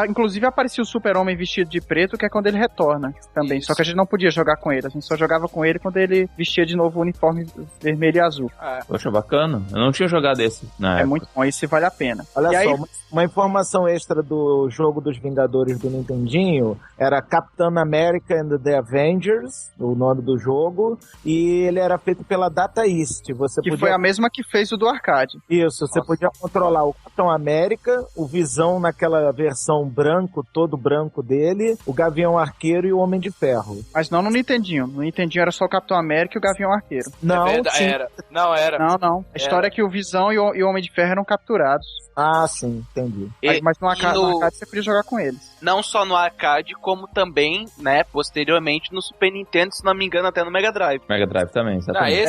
inclusive aparecia o Super-Homem vestido de preto, que é quando ele retorna também. Isso. Só que a gente não podia jogar com ele, a gente só jogava com ele quando ele vestia de novo o uniforme vermelho e azul. Poxa, bacana. Eu não tinha jogado esse na época. Muito bom, esse vale a pena. Olha E só, aí, uma informação extra do jogo dos Vingadores do Nintendinho era Capitão America and the Avengers, o nome do jogo, e ele era feito pela Data East. que foi a mesma que fez o do arcade. Isso, você podia controlar o Capitão América, o Visão naquela versão branco, todo branco dele, o Gavião Arqueiro e o Homem de Ferro. Mas não no Nintendinho. No Nintendinho era só o Capitão América e o Gavião Arqueiro. Não, sim. Era. Não, era. Não. A história é que o Visão e o Homem de Ferro eram capturados. Ah, sim, entendi. Mas no arcade você podia jogar com eles. Não só no arcade, como também, né, posteriormente no Super Nintendo, se não me engano, até no Mega Drive. Mega Drive também, Não, exatamente.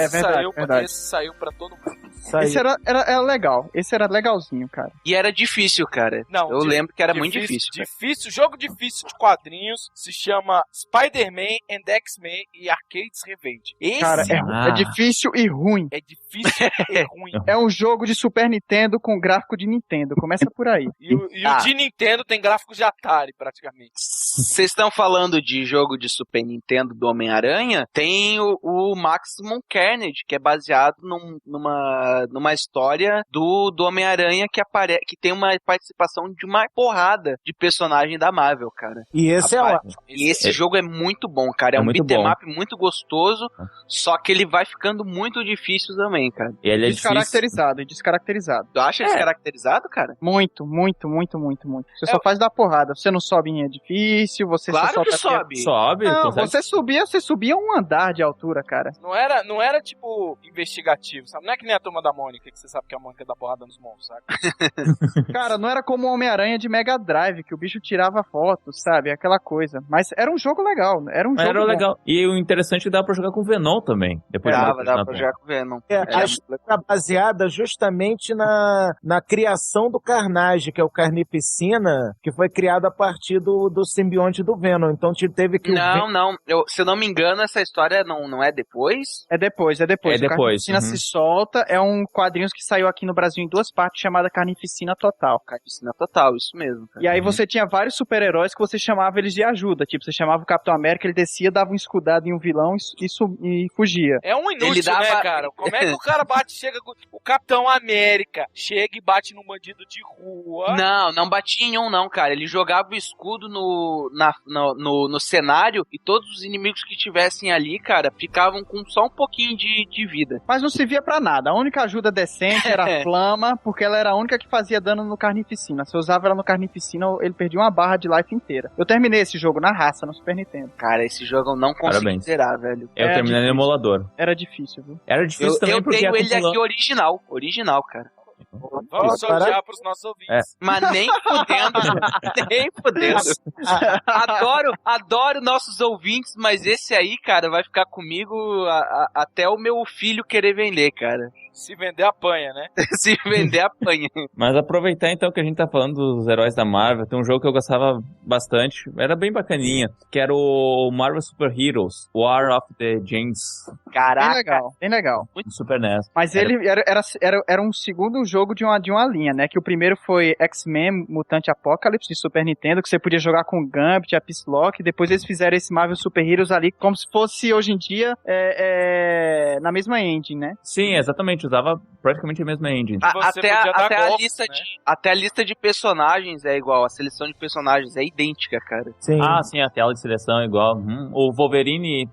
esse saiu pra todo mundo. Esse era legal. Esse era legalzinho, cara. E era difícil, cara. Não, eu lembro que era muito difícil. Jogo difícil de quadrinhos se chama Spider-Man and X-Men e Arcade's Revenge. Esse Cara, é difícil e ruim. é difícil e ruim. É um jogo de Super Nintendo com gráfico de Nintendo. Começa por aí. E o de Nintendo tem gráficos de Atari, praticamente. Vocês estão falando de jogo de Super Nintendo do Homem-Aranha? Tem o Maximum Carnage, que é baseado numa história do Homem-Aranha que tem uma participação de uma porrada de personagem da Marvel, cara. E esse é ótimo. E esse jogo é muito bom, cara. É um muito beat'em bom. up muito gostoso, só que ele vai ficando muito difícil também, cara. E ele é difícil. Descaracterizado. Tu acha descaracterizado, cara? Muito. Você só faz dar porrada. Você não sobe em edifício, você Claro só que sobe. sobe. Sobe, Não, consegue. você subia um andar de altura, cara. Não era tipo investigativo, sabe? Não é que nem a Turma da Mônica, que você sabe que a Mônica dá porrada nos monstros, sabe? Cara, não era como o Homem-Aranha de Mega Drive, que o bicho tirava fotos, sabe? Aquela coisa. Mas era um jogo legal. Era um jogo Era bom. legal. E o interessante é que dá pra jogar com o Venom também. Depois Dá pra jogar com o Venom. A história é baseada justamente na criação do Carnage, que é o Carnificina, que foi criado a partir do simbionte do Venom. Então teve que... Não. Se eu não me engano, essa história não é depois? É depois. É O depois, Carnificina uhum. se solta. É um quadrinho que saiu aqui no Brasil em 2 partes, chamada Carnificina Total. Carnificina Total, isso mesmo. Cara. E aí você tinha vários super-heróis que você chamava eles de ajuda. Tipo, você chamava o Capitão América, ele descia, dava um escudado em um vilão e fugia. É um inútil, né, cara? Como é que o cara chega com... O Capitão América chega e bate num bandido de rua... Não batia em um não, cara. Ele jogava o escudo no cenário e todos os inimigos que tivessem ali, cara, ficavam com só um pouquinho de vida. Mas não servia pra nada. A única ajuda decente era a Flama, porque ela era a única que fazia dano no Carnificina. Se eu usava ela no Carnificina, ele perdia uma barra de life inteira. Eu terminei esse jogo na raça, no Super Nintendo. Cara, esse jogo eu não consegui Parabéns. zerar, velho. Eu terminei no emulador. Era difícil, viu? Era difícil também Eu porque... tenho ele acumulou- aqui original, cara. Vamos sortear pros nossos ouvintes. Mas nem fudendo. Adoro nossos ouvintes, mas esse aí, cara, vai ficar comigo até o meu filho querer vender, cara. Se vender, apanha, né? Se vender, apanha. Mas aproveitar então que a gente tá falando dos heróis da Marvel, tem um jogo que eu gostava bastante, era bem bacaninha, que era o Marvel Super Heroes, War of the Giants, Caraca. Bem legal. no Super NES. Mas ele era um segundo jogo de uma linha, né? Que o primeiro foi X-Men Mutante Apocalypse de Super Nintendo, que você podia jogar com o Gambit, a Psylocke. Depois eles fizeram esse Marvel Super Heroes ali, como se fosse hoje em dia na mesma engine, né? Sim, exatamente. usava praticamente a mesma engine. Você podia dar Até a golpes, lista né? até a lista de personagens é igual, a seleção de personagens é idêntica, cara. Sim. Ah, sim, a tela de seleção é igual. O Wolverine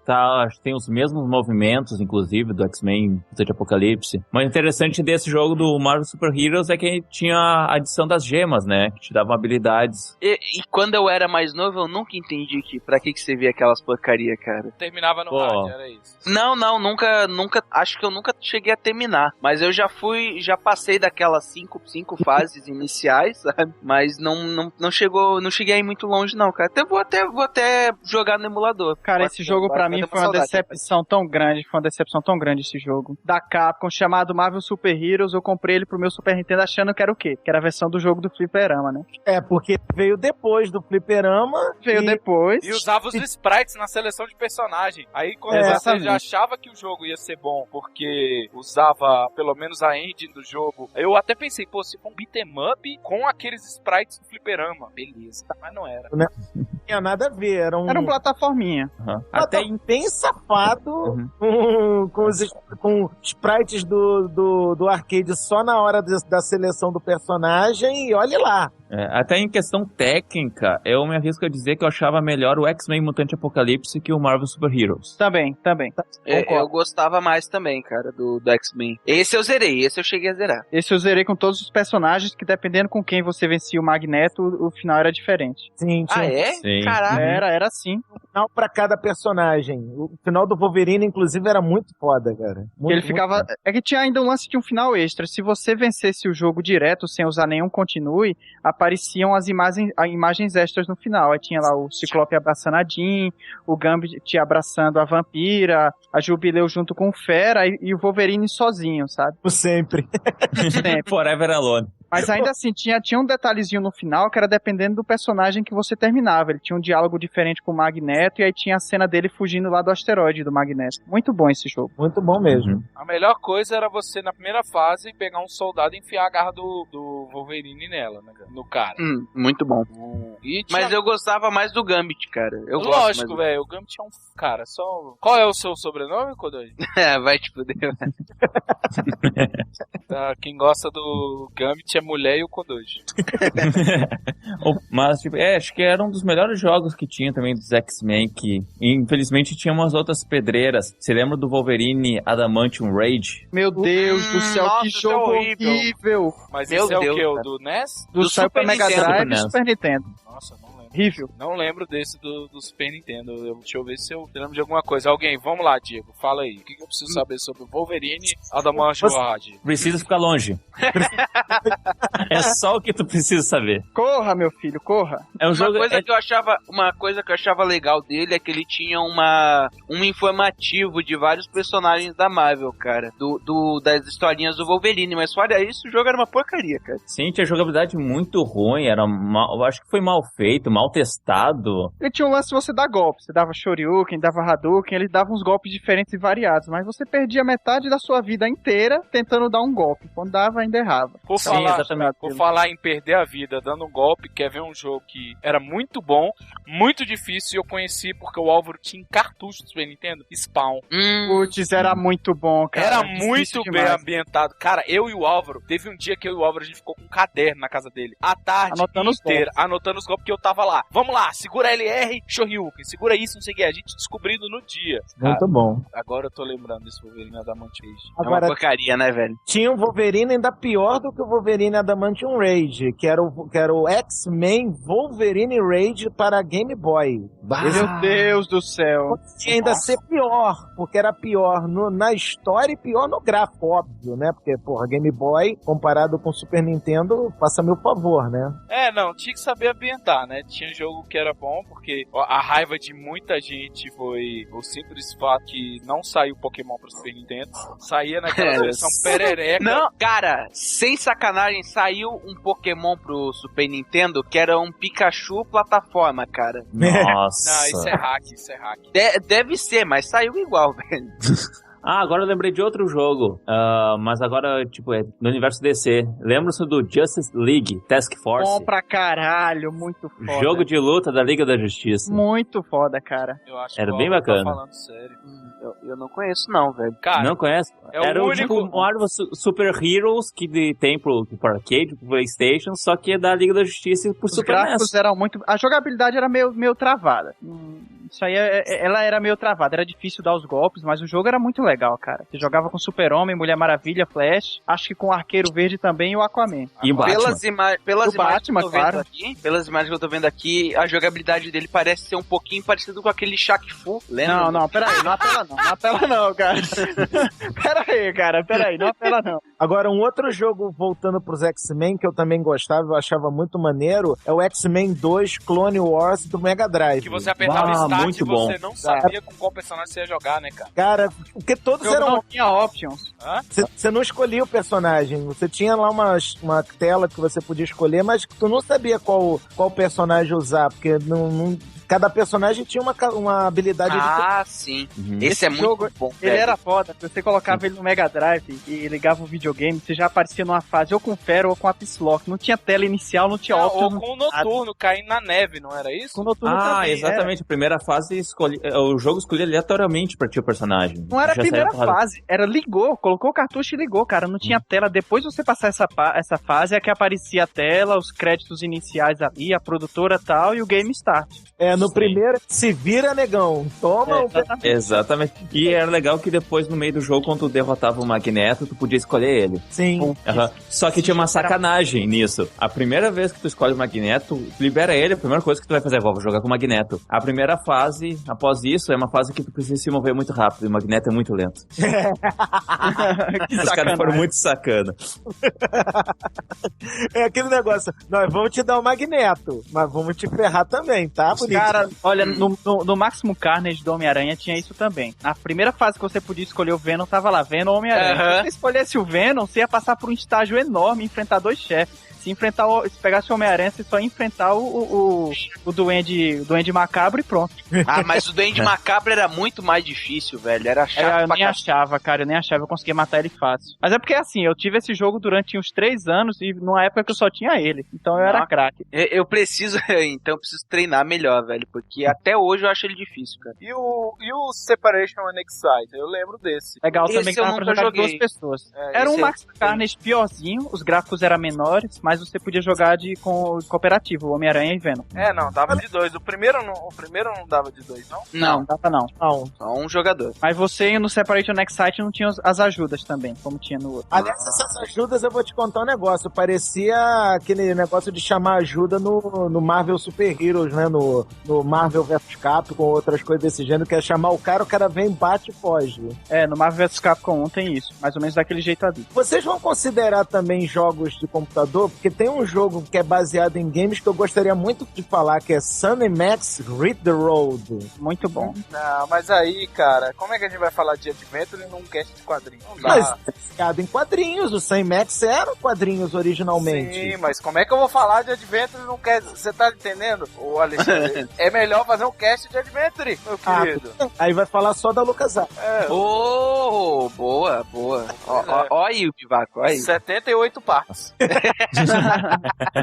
tem os mesmos movimentos, inclusive, do X-Men de Apocalipse. Mas o interessante desse jogo do Marvel Super Heroes é que tinha a adição das gemas, né? Que te davam habilidades. E quando eu era mais novo, eu nunca entendi pra que você via aquelas porcaria, cara. Terminava no Pô. hard, era isso. Não, nunca, acho que eu nunca cheguei a terminar. Mas eu já passei daquelas cinco fases iniciais, sabe? Mas não cheguei aí muito longe não, cara. Vou até jogar no emulador. Cara, esse jogo pra mim foi uma decepção tão grande esse jogo. Da Capcom, chamado Marvel Super Heroes, eu comprei ele pro meu Super Nintendo achando que era o quê? Que era a versão do jogo do Fliperama, né? Porque veio depois do Fliperama. Veio depois. E usava os sprites na seleção de personagem. Aí quando você Exatamente. já achava que o jogo ia ser bom, porque usava pelo menos a engine do jogo, eu até pensei, pô, se for um beat'em up com aqueles sprites do Fliperama, beleza. Mas não era. Não tinha nada a ver, era um plataforminha. Até bem safado com sprites do arcade só na hora da seleção do personagem e olhe lá. Até em questão técnica, eu me arrisco a dizer que eu achava melhor o X-Men Mutante Apocalipse que o Marvel Super Heroes. Também. Eu gostava mais também, cara, do X-Men. Esse eu zerei, esse eu cheguei a zerar. Esse eu zerei com todos os personagens, que dependendo com quem você vencia o Magneto, o final era diferente. Sim, tinha É? Sim. Caraca. Era sim. final pra cada personagem. O final do Wolverine, inclusive, era muito foda, cara. Ele ficava... É que tinha ainda um lance de um final extra. Se você vencesse o jogo direto, sem usar nenhum continue, apareciam as imagens extras no final. Aí tinha lá o Ciclope abraçando a Jean, o Gambit abraçando a Vampira, a Jubileu junto com o Fera e o Wolverine sozinho, sabe? Sempre. Sempre. Forever Alone. Mas ainda assim, tinha um detalhezinho no final que era dependendo do personagem que você terminava. Ele tinha um diálogo diferente com o Magneto e aí tinha a cena dele fugindo lá do asteroide do Magneto. Muito bom esse jogo. Muito bom mesmo. A melhor coisa era você, na primeira fase, pegar um soldado e enfiar a garra do Wolverine nela, né, no cara. Muito bom. E tinha... Mas eu gostava mais do Gambit, cara. Lógico, velho. O Gambit é um cara, só... Qual é o seu sobrenome, Kodoi? Vai te fuder, velho. Tá, quem gosta do Gambit é mulher e o Kodoji. Mas, tipo, acho que era um dos melhores jogos que tinha também dos X-Men, que infelizmente tinha umas outras pedreiras. Você lembra do Wolverine Adamantium Rage? Meu Deus do céu, nossa, que isso é jogo horrível. horrível. Mas Meu esse é Deus, o quê? O cara. do NES? Do Super Mega Nintendo, Drive né? e Super Nintendo. Nossa, não lembro. Horrível. Não lembro desse do Super Nintendo. Deixa eu ver se eu lembro de alguma coisa. Alguém, vamos lá, Diego, fala aí. O que eu preciso saber sobre o Wolverine Adamantium Rage? Precisa ficar longe. É só o que tu precisa saber. Corra, meu filho, corra. É um Uma jogo... coisa que eu achava legal dele é que ele tinha um informativo de vários personagens da Marvel, cara. Das historinhas do Wolverine. Mas fora isso, o jogo era uma porcaria, cara. Sim, tinha jogabilidade muito ruim, eu acho que foi mal feito, mal testado. Ele tinha um lance de você dar golpes. Você dava Shoryuken, dava Hadouken, ele dava uns golpes diferentes e variados, mas você perdia metade da sua vida inteira tentando dar um golpe. Quando dava, ainda errava. Por Sim, falar, exatamente. por falar em perder a vida dando um golpe, quer ver um jogo que era muito bom, muito difícil, e eu conheci porque o Álvaro tinha em cartucho do Super Nintendo, Spawn. Putz, era muito bom, cara. Era Difícil muito bem demais. ambientado. Cara, eu e o Álvaro, teve um dia que eu e o Álvaro, a gente ficou com um caderno na casa dele, a tarde Anotando os inteira, anotando os golpes, que eu tava lá. Vamos lá, segura LR, Shoryuken, segura isso, não sei o que, a gente descobrindo no dia. Muito bom. Agora eu tô lembrando desse Wolverine Adamantium Rage. É uma Agora, porcaria, né, velho? tinha um Wolverine ainda pior do que o Wolverine Adamantium Rage, que era o X-Men Wolverine Rage para Game Boy. Meu Deus do céu. Tinha ainda ser pior, porque era pior na história e pior no gráfico, óbvio, né? Porque, porra, Game Boy, comparado com Super Nintendo, faça meu favor, né? Não, tinha que saber ambientar, né? Tinha jogo que era bom, porque a raiva de muita gente foi o simples fato que não saiu Pokémon pro Super Nintendo. Saía naquela versão perereca. Não, cara, sem sacanagem, saiu um Pokémon pro Super Nintendo que era um Pikachu plataforma, cara. Nossa. Não, isso é hack, isso é hack. Deve ser, mas saiu igual, velho. Agora eu lembrei de outro jogo, mas agora, tipo, é no universo DC. Lembra-se do Justice League Task Force? Bom pra caralho, muito foda. Jogo de luta da Liga da Justiça. Muito foda, cara. Eu acho Era que o bem Álvaro bacana. Tá falando sério. Eu não conheço não, velho. Cara, Não conhece? é Era o o único... tipo Marvel Super Heroes que tem pro arcade, pro PlayStation, só que é da Liga da Justiça e pro Os Super gráficos NES. eram muito... A jogabilidade era meio travada. Isso aí, ela era meio travada. Era difícil dar os golpes, mas o jogo era muito legal, cara. Você jogava com Super-Homem, Mulher Maravilha, Flash, acho que com o Arqueiro Verde também e o Aquaman. E o Batman. Pelas O Batman, claro. pelas imagens que eu tô vendo aqui, a jogabilidade dele parece ser um pouquinho parecido com aquele Shaq Fu, lembra? Não, peraí, não apela não. Não apela não, cara. Peraí, não apela não. Agora, um outro jogo, voltando pros X-Men, que eu também gostava, eu achava muito maneiro, é o X-Men 2 Clone Wars do Mega Drive. Que você apertava start muito e bom. você não sabia com qual personagem você ia jogar, né, cara? Cara, porque todos O jogo eram... não tinha options. Você não escolhia o personagem, você tinha lá uma tela que você podia escolher, mas tu não sabia qual personagem usar, porque cada personagem tinha uma habilidade diferente. Sim. Uhum. Esse é muito jogo, bom. Ele velho. era foda, você colocava ele no Mega Drive e ligava o videogame, você já aparecia numa fase ou com Fero ou com a Psylocke. Não tinha tela inicial, não tinha options. Ou com o Noturno caindo na neve, não era isso? Com o Noturno Ah, também, exatamente. A primeira fase, o jogo escolhia aleatoriamente pra ti o personagem. Não era a Já primeira saía porrada. fase, era ligou, colocou o cartucho e ligou, cara, não tinha tela. Depois de você passar essa fase, é que aparecia a tela, os créditos iniciais ali, a produtora e tal, e o game start. No Sim. primeiro, se vira, negão. Toma Exatamente. E era legal que depois, no meio do jogo, quando tu derrotava o Magneto, tu podia escolher ele. Sim. Uhum. Só que tinha uma sacanagem nisso. A primeira vez que tu escolhe o Magneto, tu libera ele, a primeira coisa que tu vai fazer é, vou jogar com o Magneto. A primeira fase, após isso, é uma fase que tu precisa se mover muito rápido, e o Magneto é muito lento. Os caras foram muito sacana. É aquele negócio, nós vamos te dar o Magneto, mas vamos te ferrar também, tá? Bonito. Cara, olha, no Maximum Carnage do Homem-Aranha tinha isso também. Na primeira fase que você podia escolher o Venom, tava lá, Venom ou Homem-Aranha. Se você escolhesse o Venom, você ia passar por um estágio enorme e enfrentar dois chefes. Se pegasse o Homem-Aranha, você só ia enfrentar o Duende Macabro e pronto. Mas o Duende Macabro era muito mais difícil, velho. Era chato Eu pra nem achava, cara, eu conseguia matar ele fácil. Mas é porque assim, eu tive esse jogo durante uns 3 anos e numa época que eu só tinha ele. Então eu era craque. Eu preciso treinar melhor, velho, porque até hoje eu acho ele difícil, cara. E o Separation and Excite? Eu lembro desse. Legal Esse também que eu dava pra nunca jogar de joguei. 2 pessoas. É, Era um esse Max Carnage piorzinho, os gráficos eram menores, mas você podia jogar com cooperativo, Homem-Aranha e Venom. Não, dava de 2. O primeiro não dava de 2, não? Não, dava não. Só um jogador. Mas você no Separation Next Site não tinha as ajudas também, como tinha no outro. Aliás, essas ajudas eu vou te contar um negócio. Parecia aquele negócio de chamar ajuda no Marvel Super Heroes, né? No Marvel vs Capcom, com outras coisas desse gênero, que é chamar o cara vem, bate e foge. No Marvel vs Capcom 1 tem isso, mais ou menos daquele jeito ali. Vocês vão considerar também jogos de computador? Porque tem um jogo que é baseado em games que eu gostaria muito de falar, que é Sun Max Hit the Road. Muito bom. Não, mas aí, cara, como é que a gente vai falar de Adventure num cast de quadrinhos? Não dá. Mas é baseado em quadrinhos, o Sun Max eram quadrinhos originalmente. Sim, mas como é que eu vou falar de Adventure num cast? Você tá entendendo, ô Alexandre? É melhor fazer um cast de Adventure, meu querido. Aí vai falar só da LucasArts. Boa. Ó aí o Pivaco, ó aí. 78 partes.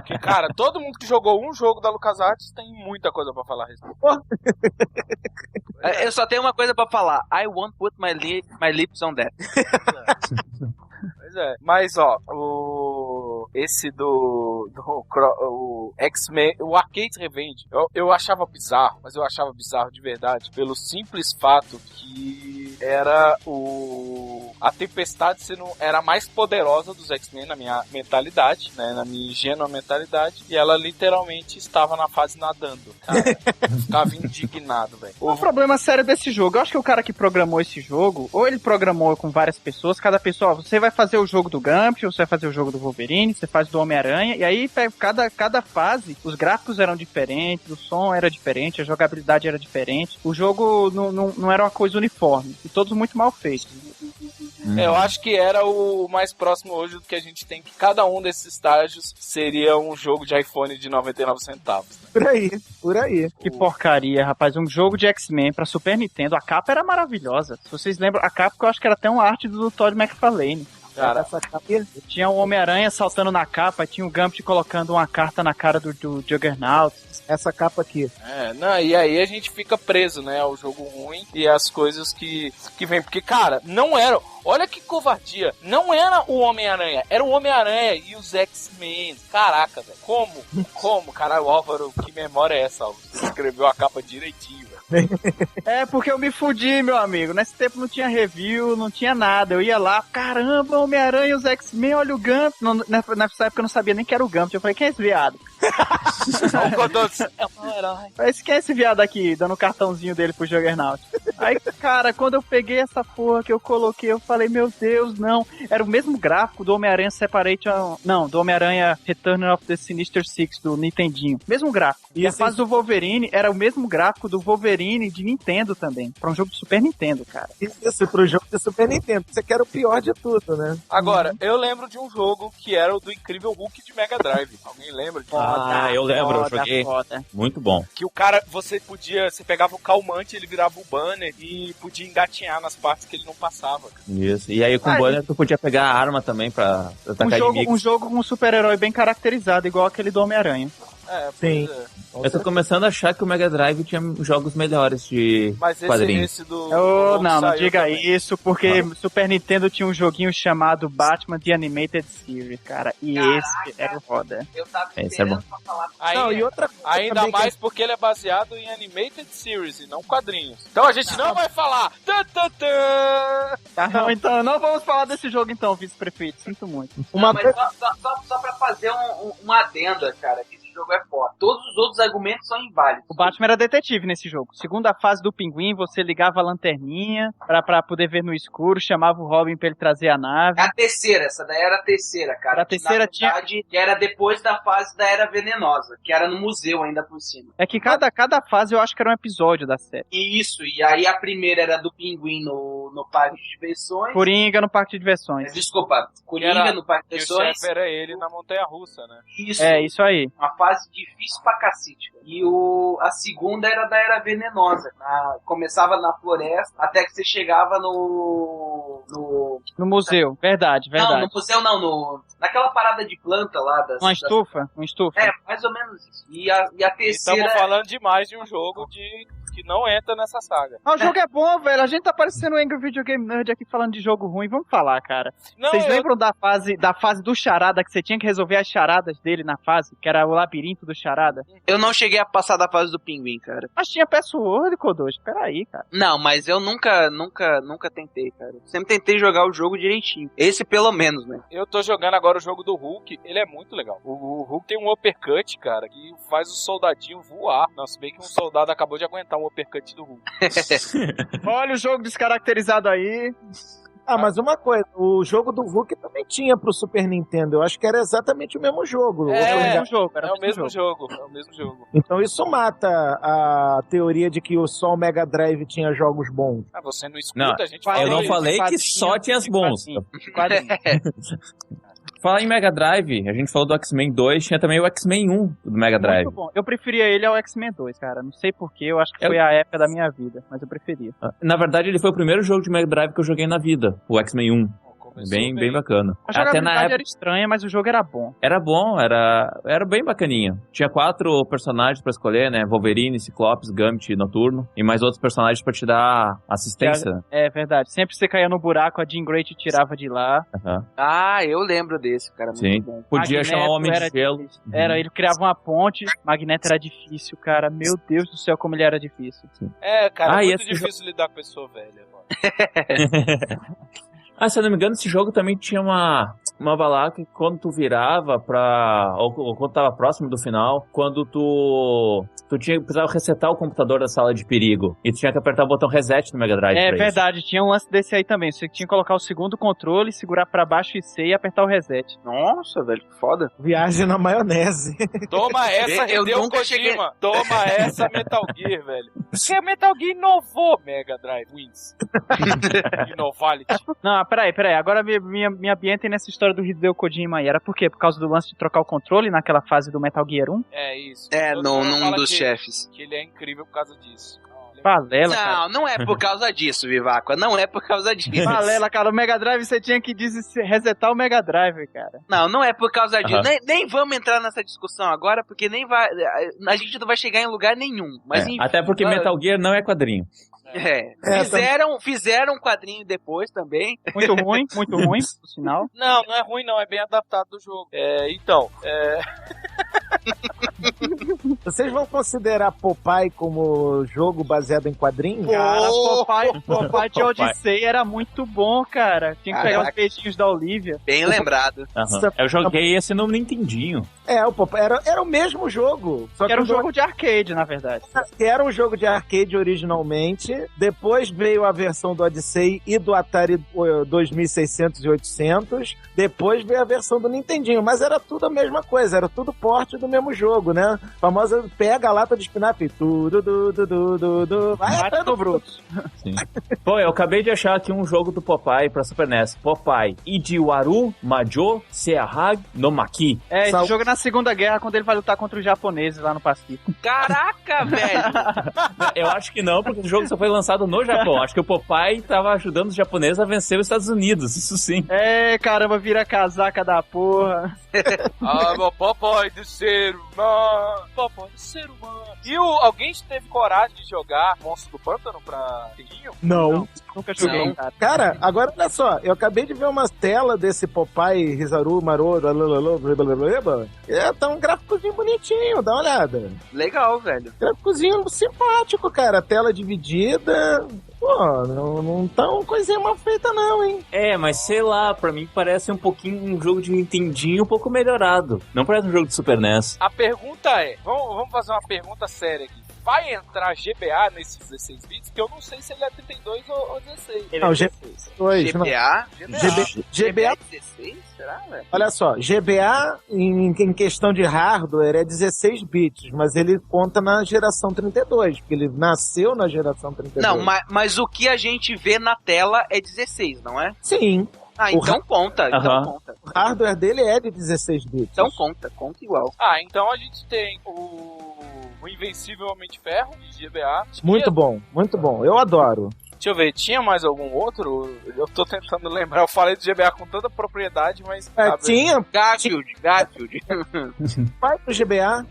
Que, cara, todo mundo que jogou um jogo da LucasArts tem muita coisa pra falar a respeito. Eu só tenho uma coisa pra falar. I won't put my lips on that. Pois é. Mas, ó, esse do o X-Men, o Arcade Revenge, eu achava bizarro, mas eu achava bizarro de verdade, pelo simples fato que era a Tempestade era mais poderosa dos X-Men na minha mentalidade, né, na minha ingênua mentalidade, e ela literalmente estava na fase nadando, cara. Ficava indignado, velho. O problema sério desse jogo, eu acho que o cara que programou esse jogo, ou ele programou com várias pessoas, cada pessoa, você vai fazer o jogo do Gump, ou você vai fazer o jogo do Wolverine, você faz do Homem-Aranha, e aí cada fase, os gráficos eram diferentes, o som era diferente, a jogabilidade era diferente, o jogo não era uma coisa uniforme, e todos muito mal feitos. Eu acho que era o mais próximo hoje do que a gente tem, que cada um desses estágios seria um jogo de iPhone de 99 centavos. Né? Por aí. Que porcaria, rapaz. Um jogo de X-Men pra Super Nintendo. A capa era maravilhosa. Se vocês lembram, a capa que eu acho que era até uma arte do Todd McFarlane. Cara, Essa capa aqui. Tinha o Homem-Aranha saltando na capa, tinha o Gambit colocando uma carta na cara do Juggernaut. Essa capa aqui. não, e aí a gente fica preso, né, ao jogo ruim e às coisas que vem. Porque, cara, não era... Olha que covardia. Não era o Homem-Aranha, era o Homem-Aranha e os X-Men. Caraca, velho. Como? Caralho, Álvaro, que memória é essa, Álvaro? Você escreveu a capa direitinho, velho. É, porque eu me fudi, meu amigo. Nesse tempo não tinha review, não tinha nada. Eu ia lá, caramba, Homem-Aranha e os X-Men, olha o Gambit. Nessa época eu não sabia nem que era o Gambit. Eu falei, quem é esse viado? É um herói. Mas quem é esse viado aqui, dando o cartãozinho dele pro Juggernaut? Aí, cara, quando eu peguei essa porra que eu coloquei, eu falei, meu Deus, não. Era o mesmo gráfico do Homem-Aranha Separation... Não, do Homem-Aranha Return of the Sinister Six, do Nintendinho. Mesmo gráfico. E a fase do Wolverine era o mesmo gráfico do Wolverine de Nintendo também. Pra um jogo de Super Nintendo, cara. Isso, pro jogo de Super Nintendo. Você quer o pior de tudo, né? Agora, eu lembro de um jogo que era o do Incrível Hulk de Mega Drive. Alguém lembra? Eu lembro, eu joguei. Foda. Muito bom. Que o cara, você pegava o calmante, ele virava o banner e podia engatinhar nas partes que ele não passava. Cara. Isso. E aí com o banner tu podia pegar a arma também pra atacar inimigos. Um jogo com um super-herói bem caracterizado, igual aquele do Homem-Aranha. Sim. Eu tô começando a achar que o Mega Drive tinha jogos melhores de quadrinhos. Esse do... Não diga também. Isso, porque Super Nintendo tinha um joguinho chamado Batman The Animated Series, cara. E esse era o foda. Eu tava Esse é bom. pra falar. E outra coisa Ainda mais porque ele é baseado em Animated Series e não quadrinhos. Então a gente não vai falar. Não, então não vamos falar desse jogo então, vice-prefeito. Sinto muito. Mas só pra fazer uma adenda, cara, que esse jogo é foda. Todos os outros argumentos são inválidos. O Batman era detetive nesse jogo. Segunda fase do Pinguim, você ligava a lanterninha pra poder ver no escuro, chamava o Robin pra ele trazer a nave. É a terceira, essa daí era a terceira, cara. A terceira na verdade, era depois da fase da Era Venenosa, que era no museu ainda por cima. É que cada fase eu acho que era um episódio da série. Isso, e aí a primeira era do Pinguim no Parque de Diversões. Coringa no Parque de Diversões. Desculpa, Coringa no Parque de Diversões. E o chefe era ele na montanha-russa, né? Isso. É, isso aí. Uma fase difícil pra cacete. E a segunda era da Era Venenosa. Começava na floresta, até que você chegava no museu, verdade. Não, no museu não, naquela parada de planta lá. Uma estufa? É, mais ou menos isso. E a terceira... Estamos falando demais de um jogo que não entra nessa saga. O jogo é bom, velho. A gente tá parecendo um Angry Video Game Nerd aqui falando de jogo ruim. Vamos falar, cara. Vocês lembram da fase do Charada, que você tinha que resolver as charadas dele na fase? Que era o labirinto do Charada? Eu não cheguei a passar da fase do Pinguim, cara. Mas tinha password, Kodoshi. Peraí, cara. Não, mas eu nunca tentei, cara. Sempre tentei jogar o jogo direitinho. Esse pelo menos, né? Eu tô jogando agora o jogo do Hulk. Ele é muito legal. O Hulk tem um uppercut, cara, que faz o soldadinho voar. Nossa, bem que um soldado acabou de aguentar um uppercut do Hulk. Olha o jogo descaracterizado aí. Mas uma coisa, o jogo do Hulk também tinha pro Super Nintendo. Eu acho que era exatamente o mesmo jogo. É o mesmo jogo. Então isso mata a teoria de que só o Mega Drive tinha jogos bons. Você não escuta, a gente fala. Eu não falei que só tinha as bons. Falar em Mega Drive, a gente falou do X-Men 2, tinha também o X-Men 1 do Mega Drive. Muito bom. Eu preferia ele ao X-Men 2, cara. Não sei porquê, eu acho que foi a época da minha vida, mas eu preferia. Na verdade, ele foi o primeiro jogo de Mega Drive que eu joguei na vida, o X-Men 1. Bem bacana. A jogabilidade era estranha, mas o jogo era bom. Era bom, era bem bacaninha. Tinha 4 personagens pra escolher, né? Wolverine, Ciclopes, Gambit, Noturno. E mais outros personagens pra te dar assistência. É verdade. Sempre que você caía no buraco, a Jean Grey te tirava de lá. Eu lembro desse, cara. Sim. Muito bom. Podia Magneto chamar o Homem de Gelo. Ele criava uma ponte, Magneto era difícil, cara. Meu Deus do céu, como ele era difícil. Sim. Cara, é muito difícil lidar com pessoa velha. Se eu não me engano, esse jogo também tinha uma bala que quando tu virava ou quando tava próximo do final, quando tu precisava resetar o computador da sala de perigo. E tu tinha que apertar o botão reset no Mega Drive. É verdade, tinha um lance desse aí também. Você tinha que colocar o segundo controle, segurar pra baixo e C e apertar o reset. Nossa, velho, que foda. Viagem na maionese. Toma essa, Hideo Kojima. Toma essa, Metal Gear, velho. Porque Metal Gear inovou Mega Drive Wins. Inovality. Não, peraí. Agora me ambiente nessa história do Hideo Kojima aí. Era por quê? Por causa do lance de trocar o controle naquela fase do Metal Gear 1? É isso. Num dos chefes. Que ele é incrível por causa disso. Balela, cara. Não é por causa disso, Viváqua. Não é por causa disso. Balela, cara. O Mega Drive você tinha que resetar o Mega Drive, cara. Não é por causa disso. Nem vamos entrar nessa discussão agora, porque nem vai. A gente não vai chegar em lugar nenhum. Mas enfim, até porque Metal Gear não é quadrinho. Fizeram um quadrinho depois também. Muito ruim, por sinal. Não é ruim não, é bem adaptado do jogo. Vocês vão considerar Popeye como jogo baseado em quadrinhos? Cara, Popeye de Odyssey era muito bom, cara. Tinha que pegar os peixinhos da Olivia. Bem lembrado. Eu joguei esse no Nintendinho. O Popeye era o mesmo jogo. Só que era um jogo de arcade, na verdade. Era um jogo de arcade originalmente. Depois veio a versão do Odyssey e do Atari 2600 e 800. Depois veio a versão do Nintendinho. Mas era tudo a mesma coisa. Era tudo porte do mesmo jogo, né? A famosa pega a lata de espinafre. Vai pro bruto. Sim. Pô, eu acabei de achar aqui um jogo do Popeye pra Super NES. Popeye Ijiwaru Majo Seahag no Maki. Esse jogo é na Segunda Guerra, quando ele vai lutar contra os japoneses lá no Pacífico. Caraca, velho! Eu acho que não, porque o jogo só foi lançado no Japão. Acho que o Popeye tava ajudando os japoneses a vencer os Estados Unidos, isso sim. Caramba, vira casaca da porra. Meu Popeye do ser humano. Popeye do ser humano. E alguém teve coragem de jogar Monstro do Pântano pra Nintendinho? Não. Nunca joguei, cara. Cara, agora olha só, eu acabei de ver uma tela desse Popeye, Rizaru, Maroro, tá um gráficozinho bonitinho, dá uma olhada. Legal, velho. Gráficozinho simpático, cara, tela dividida. Pô, não tá uma coisinha mal feita não, hein? Mas sei lá, pra mim parece um pouquinho um jogo de Nintendinho um pouco melhorado. Não parece um jogo de Super NES. A pergunta é, vamos fazer uma pergunta séria aqui. Vai entrar GBA nesses 16 bits? Que eu não sei se ele é 32 ou 16. Ele é 16. GBA 16? Será, velho? Olha só, GBA em questão de hardware é 16 bits, mas ele conta na geração 32, porque ele nasceu na geração 32. Não, mas o que a gente vê na tela é 16, não é? Sim. Então conta. O hardware dele é de 16 bits. Então conta igual. Então a gente tem o Invencível Homem de Ferro, de GBA. Muito bom. Eu adoro. Deixa eu ver, tinha mais algum outro? Eu tô tentando lembrar, eu falei do GBA com tanta propriedade, mas... Tinha. Garfield. Vai pro GBA.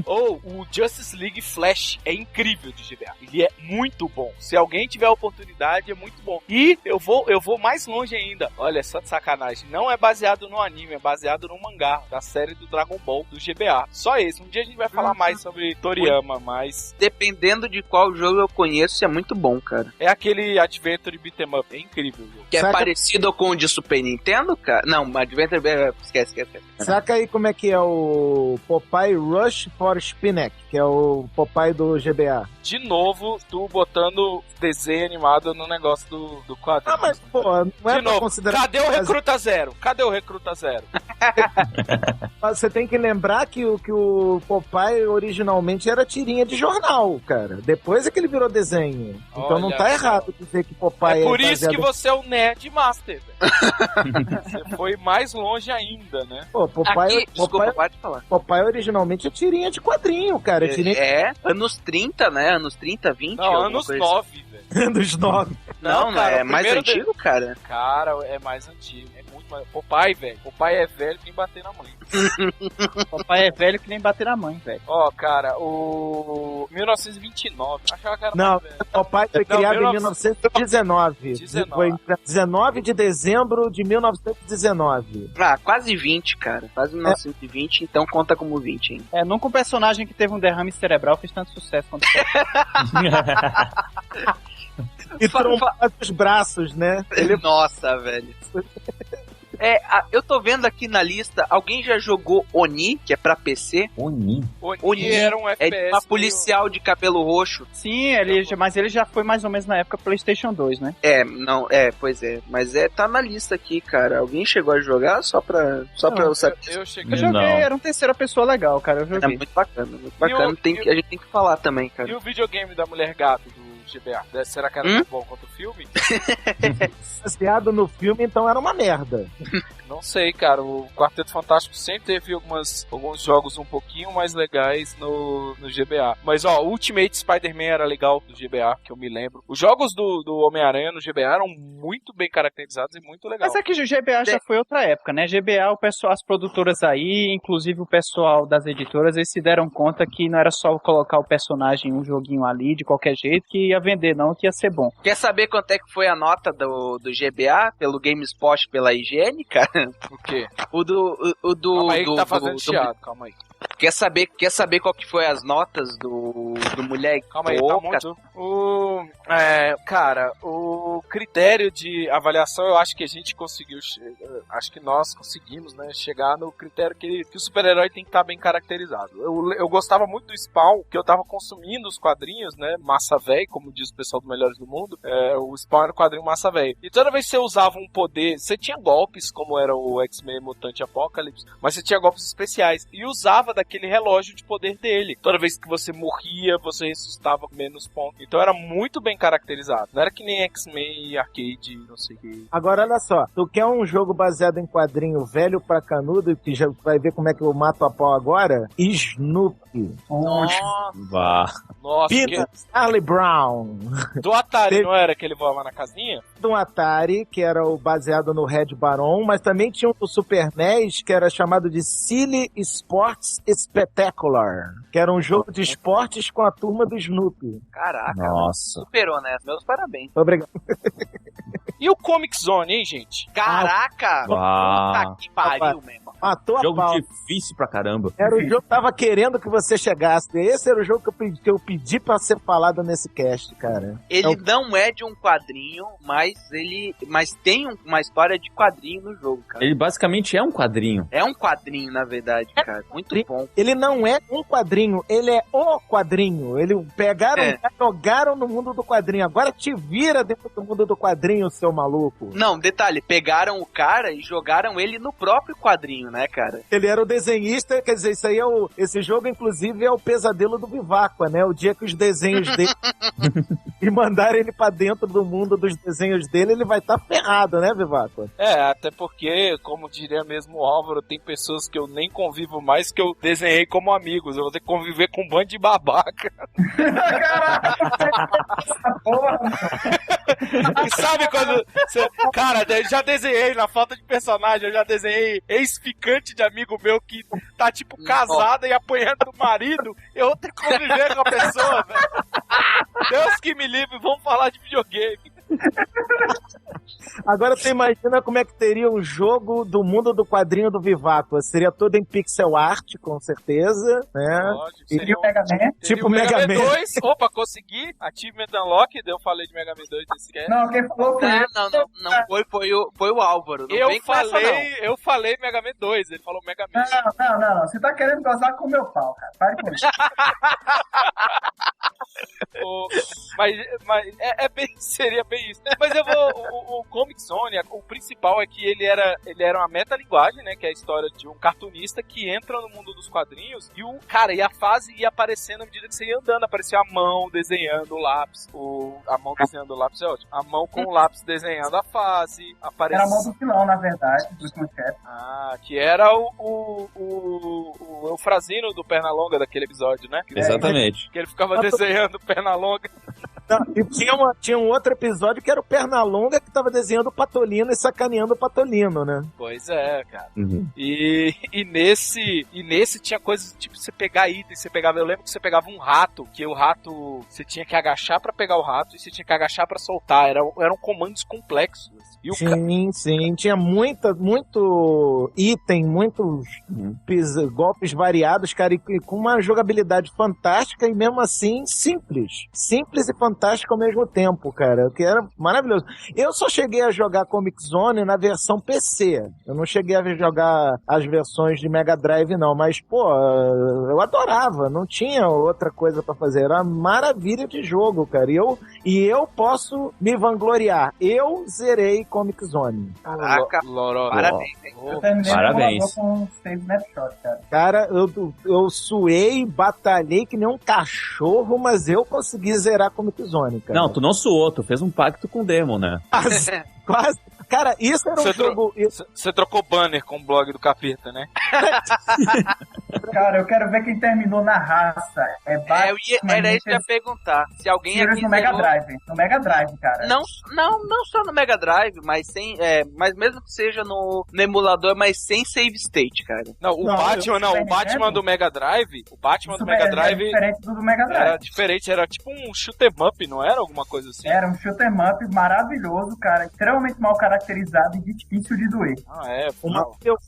O Justice League Flash é incrível de GBA. Ele é muito bom. Se alguém tiver a oportunidade, é muito bom. E eu vou mais longe ainda. Olha, só de sacanagem. Não é baseado no anime, é baseado no mangá da série do Dragon Ball, do GBA. Só esse. Um dia a gente vai falar mais sobre Toriyama, mas... Dependendo de qual jogo eu conheço, é muito bom, cara. É aquele Adventure Beat'em Up, é incrível. Que é parecido com o de Super Nintendo, cara? Não, Adventure... Esquece. Saca aí como é que é o Popeye Rush for Spinack, que é o Popeye do GBA. De novo, tu botando desenho animado no negócio do quadro. Mas, pô, não é pra considerar... Cadê o Recruta Zero? Você tem que lembrar que o Popeye originalmente era tirinha de jornal, cara. Depois é que ele virou desenho. Então não tá errado dizer que Popeye é por isso que você é o Nerd Master, velho. Você foi mais longe ainda, né? Pô, Popeye... Desculpa, pode falar. Popeye originalmente é tirinha de quadrinho, cara. Anos 30, né? Anos 30, 20. Não, anos 9, velho. Anos 9. Não, cara, é mais antigo, cara. Cara, é mais antigo. É muito mais... Popeye, velho. Popeye é velho que nem bater na mãe. Papai é velho que nem bater na mãe, velho. Cara, o 1929. Achava que era Não, velho. o Papai foi criado em 1919. Foi 19 de dezembro de 1919. Quase 20, cara. Quase 1920, então conta como 20, hein? Nunca um personagem que teve um derrame cerebral fez tanto sucesso quanto E trombava os braços, né? Nossa, velho. Eu tô vendo aqui na lista, alguém já jogou Oni, que é pra PC? Oni era um FPS. É uma policial de cabelo roxo. Sim, mas ele já foi mais ou menos na época PlayStation 2, né? Pois é. Mas tá na lista aqui, cara. Alguém chegou a jogar só pra eu saber? Eu cheguei. Eu joguei, era um terceira pessoa legal, cara. Eu joguei. É muito bacana. A gente tem que falar também, cara. E o videogame da Mulher Gato, GBA? Será que era tão bom quanto o filme? Baseado no filme, então era uma merda. Não sei, cara. O Quarteto Fantástico sempre teve alguns jogos um pouquinho mais legais no GBA. Mas, ó, Ultimate Spider-Man era legal do GBA, que eu me lembro. Os jogos do Homem-Aranha no GBA eram muito bem caracterizados e muito legais. Mas é que o GBA já foi outra época, né? GBA, o pessoal, as produtoras aí, inclusive o pessoal das editoras, eles se deram conta que não era só colocar o personagem em um joguinho ali, de qualquer jeito, que ia vender, não, que ia ser bom. Quer saber quanto é que foi a nota do GBA pelo GameSpot pela IGN, cara? O quê? Calma aí que tá fazendo chiado, calma aí. Quer saber qual que foi as notas do moleque? Calma aí, tá muito... Cara, o critério de avaliação, eu acho que a gente conseguiu... Acho que nós conseguimos, né? Chegar no critério que o super-herói tem que estar bem caracterizado. Eu gostava muito do Spawn, que eu tava consumindo os quadrinhos, né? Massa véi, como diz o pessoal do Melhores do Mundo. O Spawn era um quadrinho massa véi. E toda vez que você usava um poder... Você tinha golpes, como era o X-Men Mutante Apocalipse, mas você tinha golpes especiais. E usava daquele relógio de poder dele. Toda vez que você morria, você ressuscitava menos pontos. Então era muito bem caracterizado. Não era que nem X-Men e Arcade, não sei o que. Agora, olha só. Tu quer um jogo baseado em quadrinho velho pra canudo, que já vai ver como é que eu mato a pau agora? Snoopy. Nossa, Charlie Brown. Do Atari, não era que ele voava na casinha? Do Atari, que era o baseado no Red Baron, mas também tinha um do Super NES, que era chamado de Silly Sports Spectacular, que era um jogo de esportes com a turma do Snoopy. Caraca. Nossa. Superou, né? Meus parabéns. Obrigado. E o Comic Zone, hein, gente? Caraca! Puta que pariu, mesmo. Matou Jogo a pau. difícil pra caramba. Era o jogo que tava querendo que você chegasse. Esse era o jogo que eu pedi pra ser falado nesse cast, cara. Ele não é de um quadrinho, mas tem uma história de quadrinho no jogo, cara. Ele basicamente é um quadrinho. É um quadrinho, na verdade, cara. Muito bom. Ele não é um quadrinho, ele é o quadrinho. Ele pegaram e jogaram no mundo do quadrinho. Agora te vira dentro do mundo do quadrinho, seu maluco. Não, detalhe, pegaram o cara e jogaram ele no próprio quadrinho, né, cara? Ele era o desenhista, quer dizer, isso aí esse jogo, inclusive, é o pesadelo do Viváqua, né? O dia que os desenhos dele e mandarem ele pra dentro do mundo dos desenhos dele, ele vai estar ferrado, né, Viváqua? Até porque, como diria mesmo o Álvaro, tem pessoas que eu nem convivo mais que eu desenhei como amigos. Eu vou ter que conviver com um bando de babaca. E sabe quando... Cara, eu já desenhei, na falta de personagem, eu já desenhei ex-ficante de amigo meu que tá, tipo, casada e apanhando do marido. Eu vou ter que conviver com a pessoa, velho. Deus que me livre, vamos falar de videogame. Agora tu imagina como é que teria um jogo do mundo do quadrinho do Viváqua. Seria todo em pixel art, com certeza, né? Lógico, E seria o Mega Man? Tipo o Mega Man 2. Opa, consegui. Achievement Unlocked. Eu falei de Mega Man 2 nesse cast. Não, quem falou foi... Não foi o Álvaro. Não vem com essa, não. Eu falei Mega Man 2. Ele falou Mega Man. Não. Você tá querendo gozar com o meu pau, cara. Pare com isso. Mas seria bem isso. Mas eu vou... O Comic Zone, o principal é que ele era uma metalinguagem, né? Que é a história de um cartunista que entra no mundo dos quadrinhos e a fase ia aparecendo à medida que você ia andando. Aparecia a mão desenhando o lápis. A mão desenhando o lápis é ótimo. A mão com o lápis desenhando a fase. Era a mão do vilão, na verdade, do chefe. Que era o Eufrazino do Pernalonga daquele episódio, né? Exatamente. Que ele ficava desenhando Pernalonga. Não, e tinha um outro episódio que era o Pernalonga que tava desenhando o Patolino e sacaneando o Patolino, né? Pois é, cara. Uhum. E nesse tinha coisas tipo você pegar itens, eu lembro que você pegava um rato, que o rato você tinha que agachar pra pegar o rato e você tinha que agachar pra soltar, eram comandos complexos. E Sim, tinha muito item, muitos golpes variados, cara, e com uma jogabilidade fantástica e mesmo assim simples e fantástico ao mesmo tempo, cara, que era maravilhoso. Eu só cheguei a jogar Comic Zone na versão PC, eu não cheguei a jogar as versões de Mega Drive não, mas pô, eu adorava, não tinha outra coisa pra fazer, era uma maravilha de jogo, cara, e eu posso me vangloriar, eu zerei Comic Zone. Caraca, parabéns, hein? Eu terminei com um save snapshot, cara. Cara, eu suei, batalhei que nem um cachorro, mas eu consegui zerar Comic Zone, cara. Não, tu não suou, tu fez um pacto com o Demon, né? Quase. Cara, isso era um jogo... Você trocou banner com o blog do Capeta, né? Cara, eu quero ver quem terminou na raça. Era isso que eu ia perguntar. Se alguém aqui no Mega Drive. No Mega Drive, cara. Não só no Mega Drive, mas mas mesmo que seja no emulador, mas sem save state, cara. O Batman do Mega Drive. O Batman do Mega Drive. Era diferente do Mega Drive. Era diferente, era tipo um shoot 'em up, não era? Alguma coisa assim? Era um shoot 'em up maravilhoso, cara. Extremamente mal caracterizado e difícil de doer.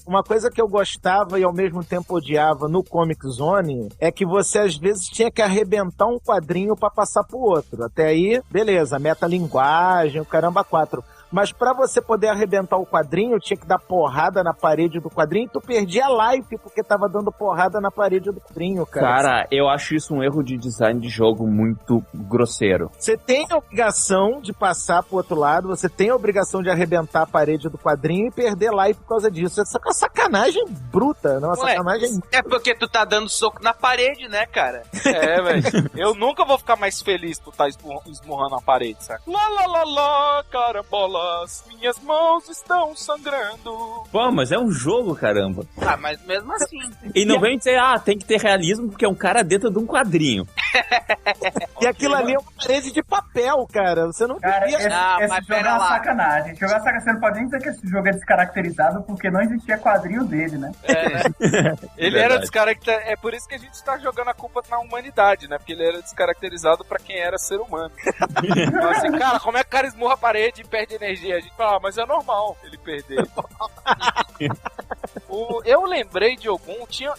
Uma coisa que eu gostava e ao mesmo tempo odiava no Comic Zone é que você às vezes tinha que arrebentar um quadrinho pra passar pro outro. Até aí, beleza, metalinguagem, o caramba 4. Mas pra você poder arrebentar o quadrinho, tinha que dar porrada na parede do quadrinho e tu perdia a life porque tava dando porrada na parede do quadrinho, cara. Cara, eu acho isso um erro de design de jogo muito grosseiro. Você tem a obrigação de passar pro outro lado, você tem a obrigação de arrebentar a parede do quadrinho e perder life por causa disso. Essa é uma sacanagem bruta, não? Uma sacanagem... É porque tu tá dando soco na parede, né, cara? Velho. Eu nunca vou ficar mais feliz por estar esmurrando a parede, sabe? Lá, carambola. Minhas mãos estão sangrando. Pô, mas é um jogo, caramba. Mas mesmo assim. E não vem dizer, tem que ter realismo porque é um cara dentro de um quadrinho. E aquilo ali é uma parede de papel, cara. Você não devia... Esse mas jogo é uma sacanagem. Você não pode nem dizer que esse jogo é descaracterizado porque não existia quadrinho dele, né? Ele era descaracterizado. É por isso que a gente tá jogando a culpa na humanidade, né? Porque ele era descaracterizado pra quem era ser humano. Então, assim, cara, como é que o cara esmurra a parede e perde energia? A gente fala, mas é normal ele perder. Eu lembrei de algum, tinha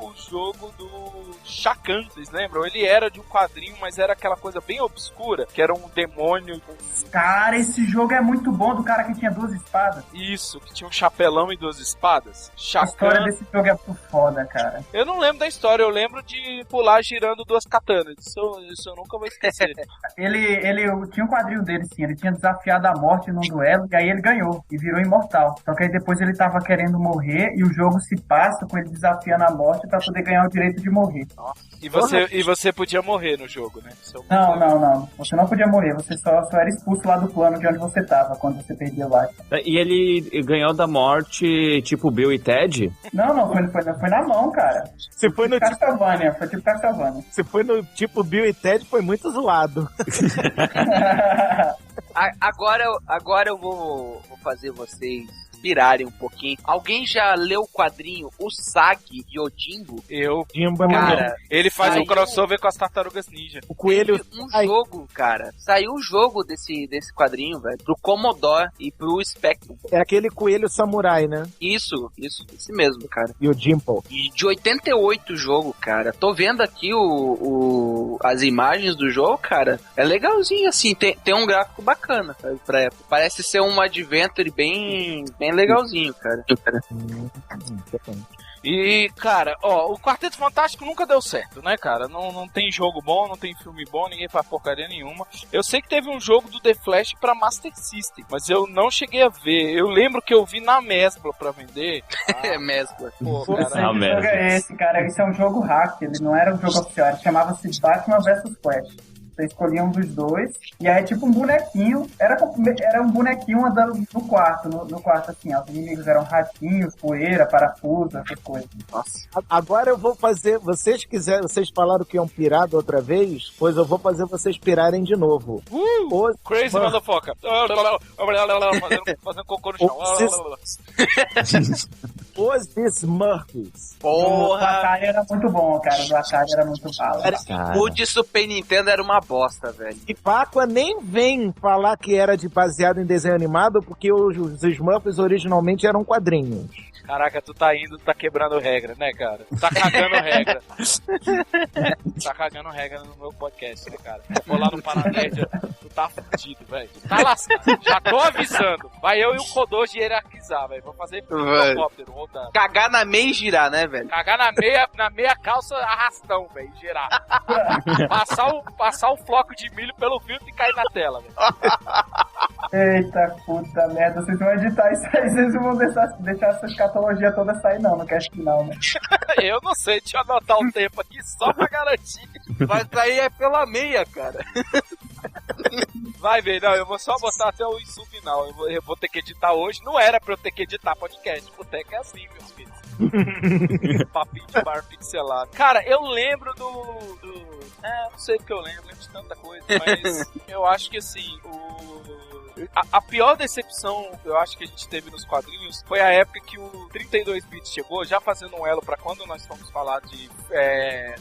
o jogo do Shakan, vocês lembram? Ele era de um quadrinho, mas era aquela coisa bem obscura, que era um demônio. Cara, esse jogo é muito bom, do cara que tinha 2 espadas. Isso, que tinha um chapelão e 2 espadas. Shakan. A história desse jogo é muito foda, cara. Eu não lembro da história, eu lembro de pular girando 2 katanas. Isso eu nunca vou esquecer. ele tinha um quadrinho dele, sim, ele tinha desafiado a morte num duelo, e aí ele ganhou, e virou imortal. Só que aí depois ele tava querendo morrer, e o jogo se passa com ele desafiando a morte pra poder ganhar o direito de morrer. E você podia morrer no jogo, né? Não. Você não podia morrer, você só era expulso lá do plano de onde você tava, quando você perdia o life. E ele ganhou da morte, tipo Bill e Ted? Não, foi na mão, cara. Você foi no Castlevania, foi tipo Castlevania. Você foi no tipo Bill e Ted, foi muito zoado. Agora eu vou fazer vocês pirarem um pouquinho. Alguém já leu o quadrinho O Sagi Yojimbo? Eu. Cara, ele faz um crossover com as Tartarugas Ninja. O coelho... jogo, cara. Saiu um jogo desse quadrinho, velho, pro Commodore e pro Spectrum. É aquele coelho samurai, né? Isso, esse mesmo, cara. Yojimbo. E de 88 o jogo, cara. Tô vendo aqui as imagens do jogo, cara. É legalzinho, assim. Tem um gráfico bacana, sabe, pra época. Parece ser um adventure bem legalzinho, cara. E, cara, o Quarteto Fantástico nunca deu certo, né, cara? Não tem jogo bom, não tem filme bom, ninguém faz porcaria nenhuma. Eu sei que teve um jogo do The Flash pra Master System, mas eu não cheguei a ver. Eu lembro que eu vi na Mesbla pra vender. Mesbla. Pô, cara, que jogo é esse, cara? Isso é um jogo hack, ele não era um jogo oficial, ele chamava-se Batman vs Flash. Você escolhia um dos dois, e aí tipo um bonequinho, era um bonequinho andando no quarto assim, ó, os inimigos eram ratinhos, poeira, parafuso, essas coisas. Nossa. Agora eu vou fazer, vocês falaram que iam pirar da outra vez, pois eu vou fazer vocês pirarem de novo. Crazy motherfucker. Fazendo cocô no chão. Os Smurfs. Porra! O Atari era muito bom, cara. O Atari era muito bala. O de Super Nintendo era uma bosta, velho. E Pacua nem vem falar que era baseado em desenho animado, porque os Smurfs originalmente eram quadrinhos. Caraca, tu tá quebrando regra, né, cara? Tá cagando regra. Tá cagando regra no meu podcast, né, cara? Se for lá no Paranerd, tu tá fudido, velho. Tu tá lascado. Já tô avisando. Vai eu e o Kodoji hierarquizar, velho. Vou fazer helicóptero rodando. Cagar na meia e girar, né, velho? Cagar na meia calça arrastão, velho. Girar. Passar o floco de milho pelo filtro e cair na tela, velho. Eita puta merda, vocês vão editar isso aí, vocês não vão deixar essa escatologia toda sair não, no cast final, né? Eu não sei, deixa eu anotar um tempo aqui só pra garantir. Vai sair é pela meia, cara. Vai ver, não, eu vou só botar até o isso final. Eu vou ter que editar hoje. Não era pra eu ter que editar podcast, Boteco é assim, meus filhos. Papinho de bar pixelado. Cara, eu lembro não sei porque eu lembro de tanta coisa, mas eu acho que assim, a pior decepção eu acho que a gente teve nos quadrinhos foi a época que o 32 bits chegou, já fazendo um elo pra quando nós fomos falar de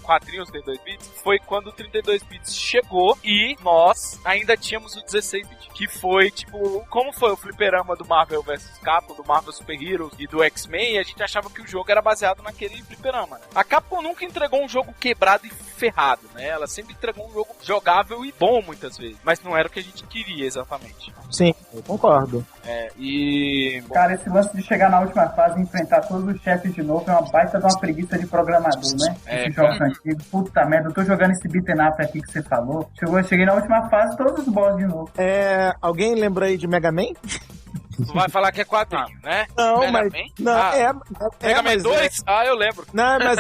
quadrinhos 32 bits, foi quando o 32 bits chegou e nós ainda tínhamos o 16 bits, que foi tipo, como foi o fliperama do Marvel vs Capcom, do Marvel Super Heroes e do X-Men, a gente achava que o jogo era baseado naquele fliperama, né? A Capcom nunca entregou um jogo quebrado e ferrado, né? Ela sempre entregou um jogo jogável e bom muitas vezes, mas não era o que a gente queria exatamente. Sim, eu concordo. Bom, Cara, esse lance de chegar na última fase e enfrentar todos os chefes de novo é uma baita de uma preguiça de programador, né? Esses jogos antigos. Puta merda, eu tô jogando esse beat'em up aqui que você falou. Cheguei na última fase, todos os boss de novo. Alguém lembra aí de Mega Man? tu vai falar que é quadrinho, né? Não, Mega mas... Man? Não, Mega Man 2? Eu lembro. Não, mas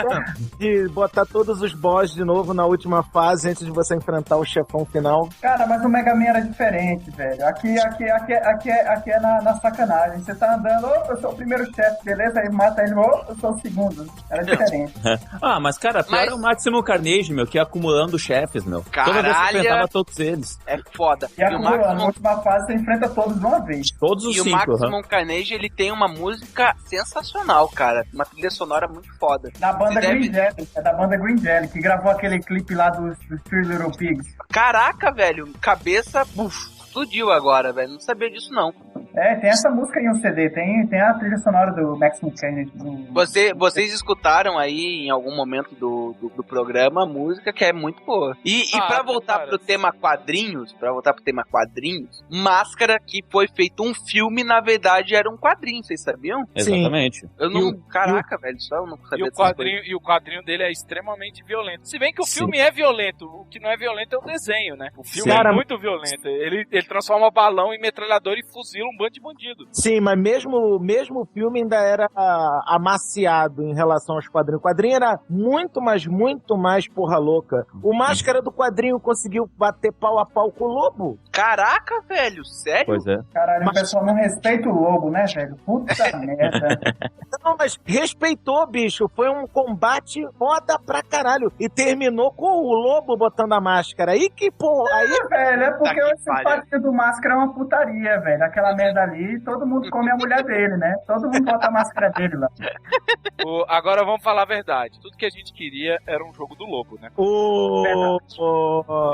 de botar todos os boss de novo na última fase antes de você enfrentar o chefão final. Cara, mas o Mega Man era diferente, velho. Aqui é na sacanagem. Você tá andando, eu sou o primeiro chefe, beleza? Aí mata ele, eu sou o segundo. Era diferente. Mas cara, pior é o Maximum Carnage, meu, que ia acumulando chefes, meu. Toda vez que você enfrentava todos eles. É foda. E acumulando, na última fase você enfrenta todos de uma vez. Todos os E o Maximum Carnage, ele tem uma música sensacional, cara. Uma trilha sonora muito foda. Da banda Green Jelly. É da banda Green Jelly, que gravou aquele clipe lá dos Three Little Pigs. Caraca, velho. Cabeça, explodiu agora, velho. Não sabia disso, não. Tem essa música em um CD. Tem a trilha sonora do Maximum Carnage. Vocês escutaram aí, em algum momento do programa, a música que é muito boa. E pra voltar pro tema quadrinhos, Máscara, que foi feito um filme, na verdade era um quadrinho, vocês sabiam? Exatamente. Eu não... Caraca, velho, só eu não sabia e o quadrinho dele é extremamente violento. Se bem que o filme é violento, o que não é violento é o desenho, né? O filme é muito violento. Ele transforma balão em metralhador e fuzila um bando de bandido. Sim, mas mesmo o filme ainda era amaciado em relação aos quadrinhos. O quadrinho era muito mais porra louca. O Máscara do quadrinho conseguiu bater pau a pau com o Lobo. Caraca, velho, sério? Pois é. Caralho, o pessoal não respeita o Lobo, né, velho? Puta merda. Não, mas respeitou, bicho. Foi um combate foda pra caralho. E terminou com o Lobo botando a máscara. Aí que porra... Velho, é porque o simpatia do Máscara é uma putaria, velho. Aquela merda ali, todo mundo come a mulher dele, né? Todo mundo bota a máscara dele lá. Agora vamos falar a verdade. Tudo que a gente queria era um jogo do Lobo, né?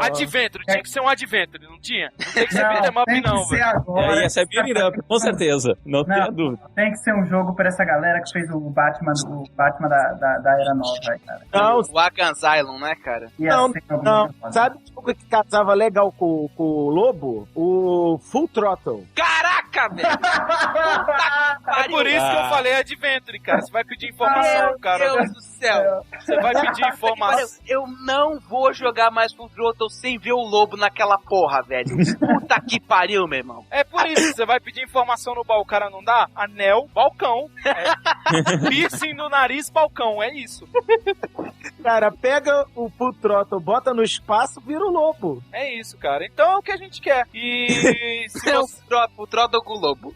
Adventure, tinha que ser um Adventure, não tinha? Não tem que ser beat'em up, não, velho. Agora. Ia ser beat'em up, com certeza. Não tenha dúvida. Tem que ser um jogo pra essa galera que fez o Batman da Era Nova, cara. Não, O Arkham Asylum, né, cara? não. Sabe o jogo que casava legal com o Lobo? O Full Throttle. Caraca, velho! É por isso que eu falei Adventure, cara. Você vai pedir informação, cara. Meu Deus do céu. Você vai pedir informação. Eu não vou jogar mais Full Throttle sem ver o Lobo naquela porra, velho. Puta que pariu, meu irmão. É por isso, você vai pedir informação no baú, o cara não dá? Anel, balcão. Piercing no nariz, balcão. É isso. Cara, pega o Full Throttle, bota no espaço, vira o Lobo. É isso, cara. Então é o que a gente quer. E se você... O Throttle com o Lobo.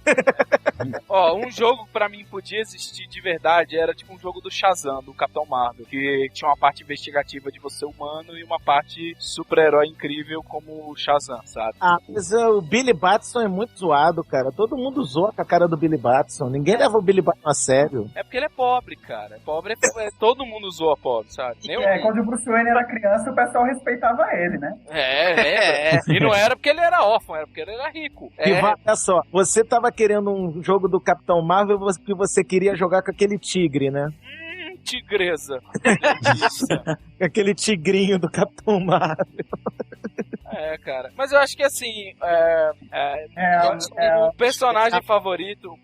Ó, um jogo que pra mim podia existir de verdade era tipo um jogo do Shazam, do Capitão Marvel, que tinha uma parte investigativa de você humano e uma parte super-herói incrível como o Shazam, sabe? Mas o Billy Batson é muito zoado, cara. Todo mundo zoa com a cara do Billy Batson. Ninguém leva o Billy Batson a sério. É porque ele é pobre, cara. Pobre todo mundo zoa pobre, sabe? Quando o Bruce Wayne era criança, o pessoal respeitava ele, né? E não era porque ele era órfão, era porque ele era rico. Olha só, você tava querendo um jogo do Capitão Marvel que você queria jogar com aquele tigre, né? Tigresa. Aquele tigrinho do Capitão Marvel. cara. Mas eu acho que assim, o personagem favorito,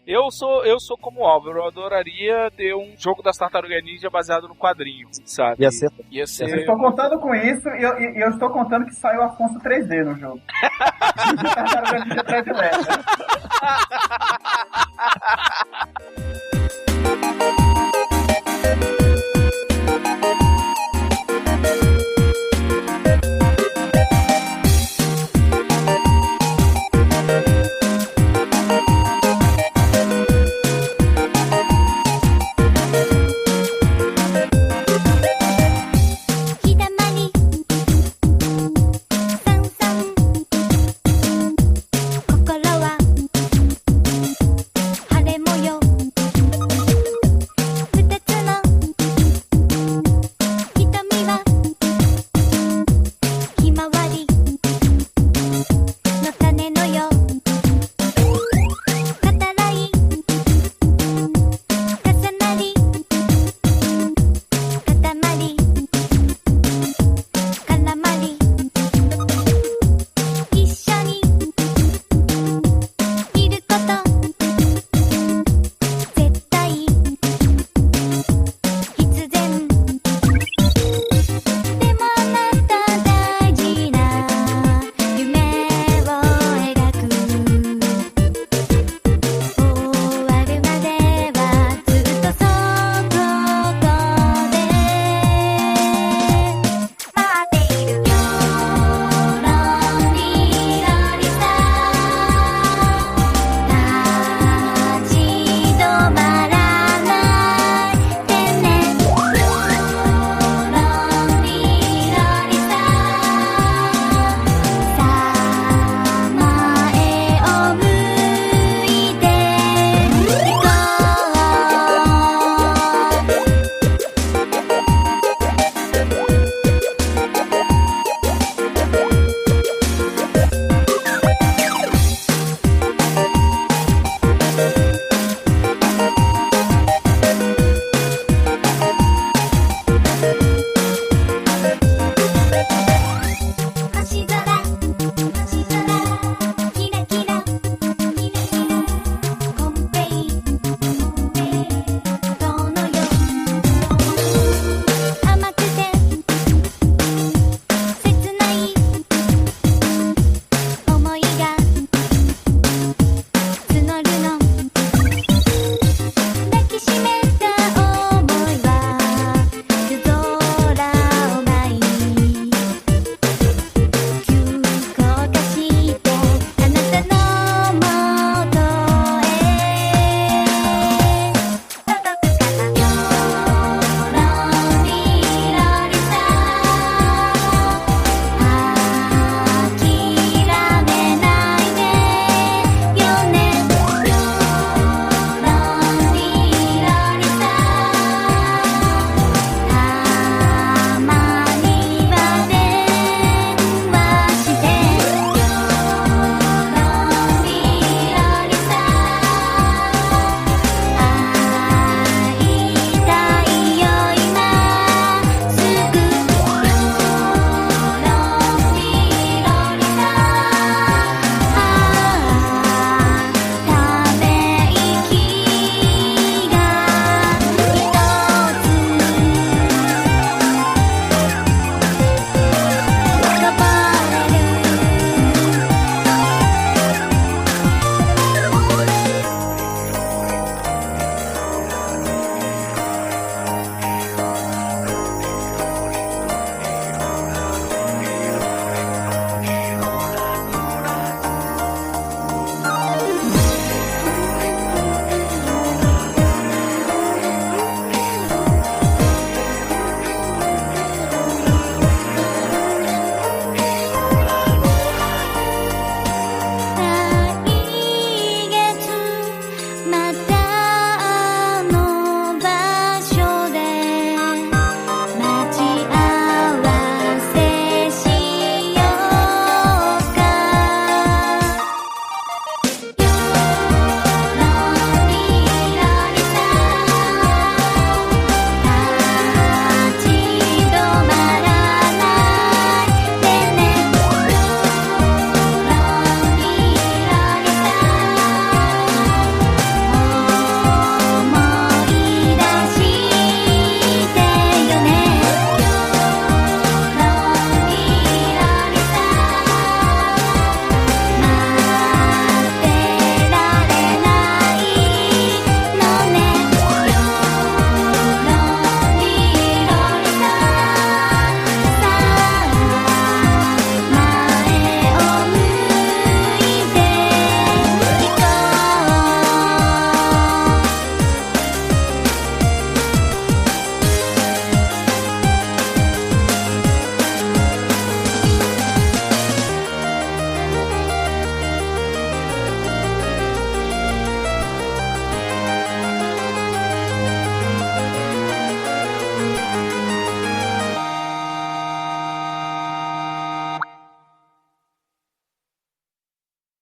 eu sou como o Álvaro, eu adoraria ter um jogo das Tartarugas Ninja baseado no quadrinho, sabe? Ia ser. Eu estou contando com isso e eu estou contando que saiu Afonso 3D no jogo. Tartaruga Ninja predileta.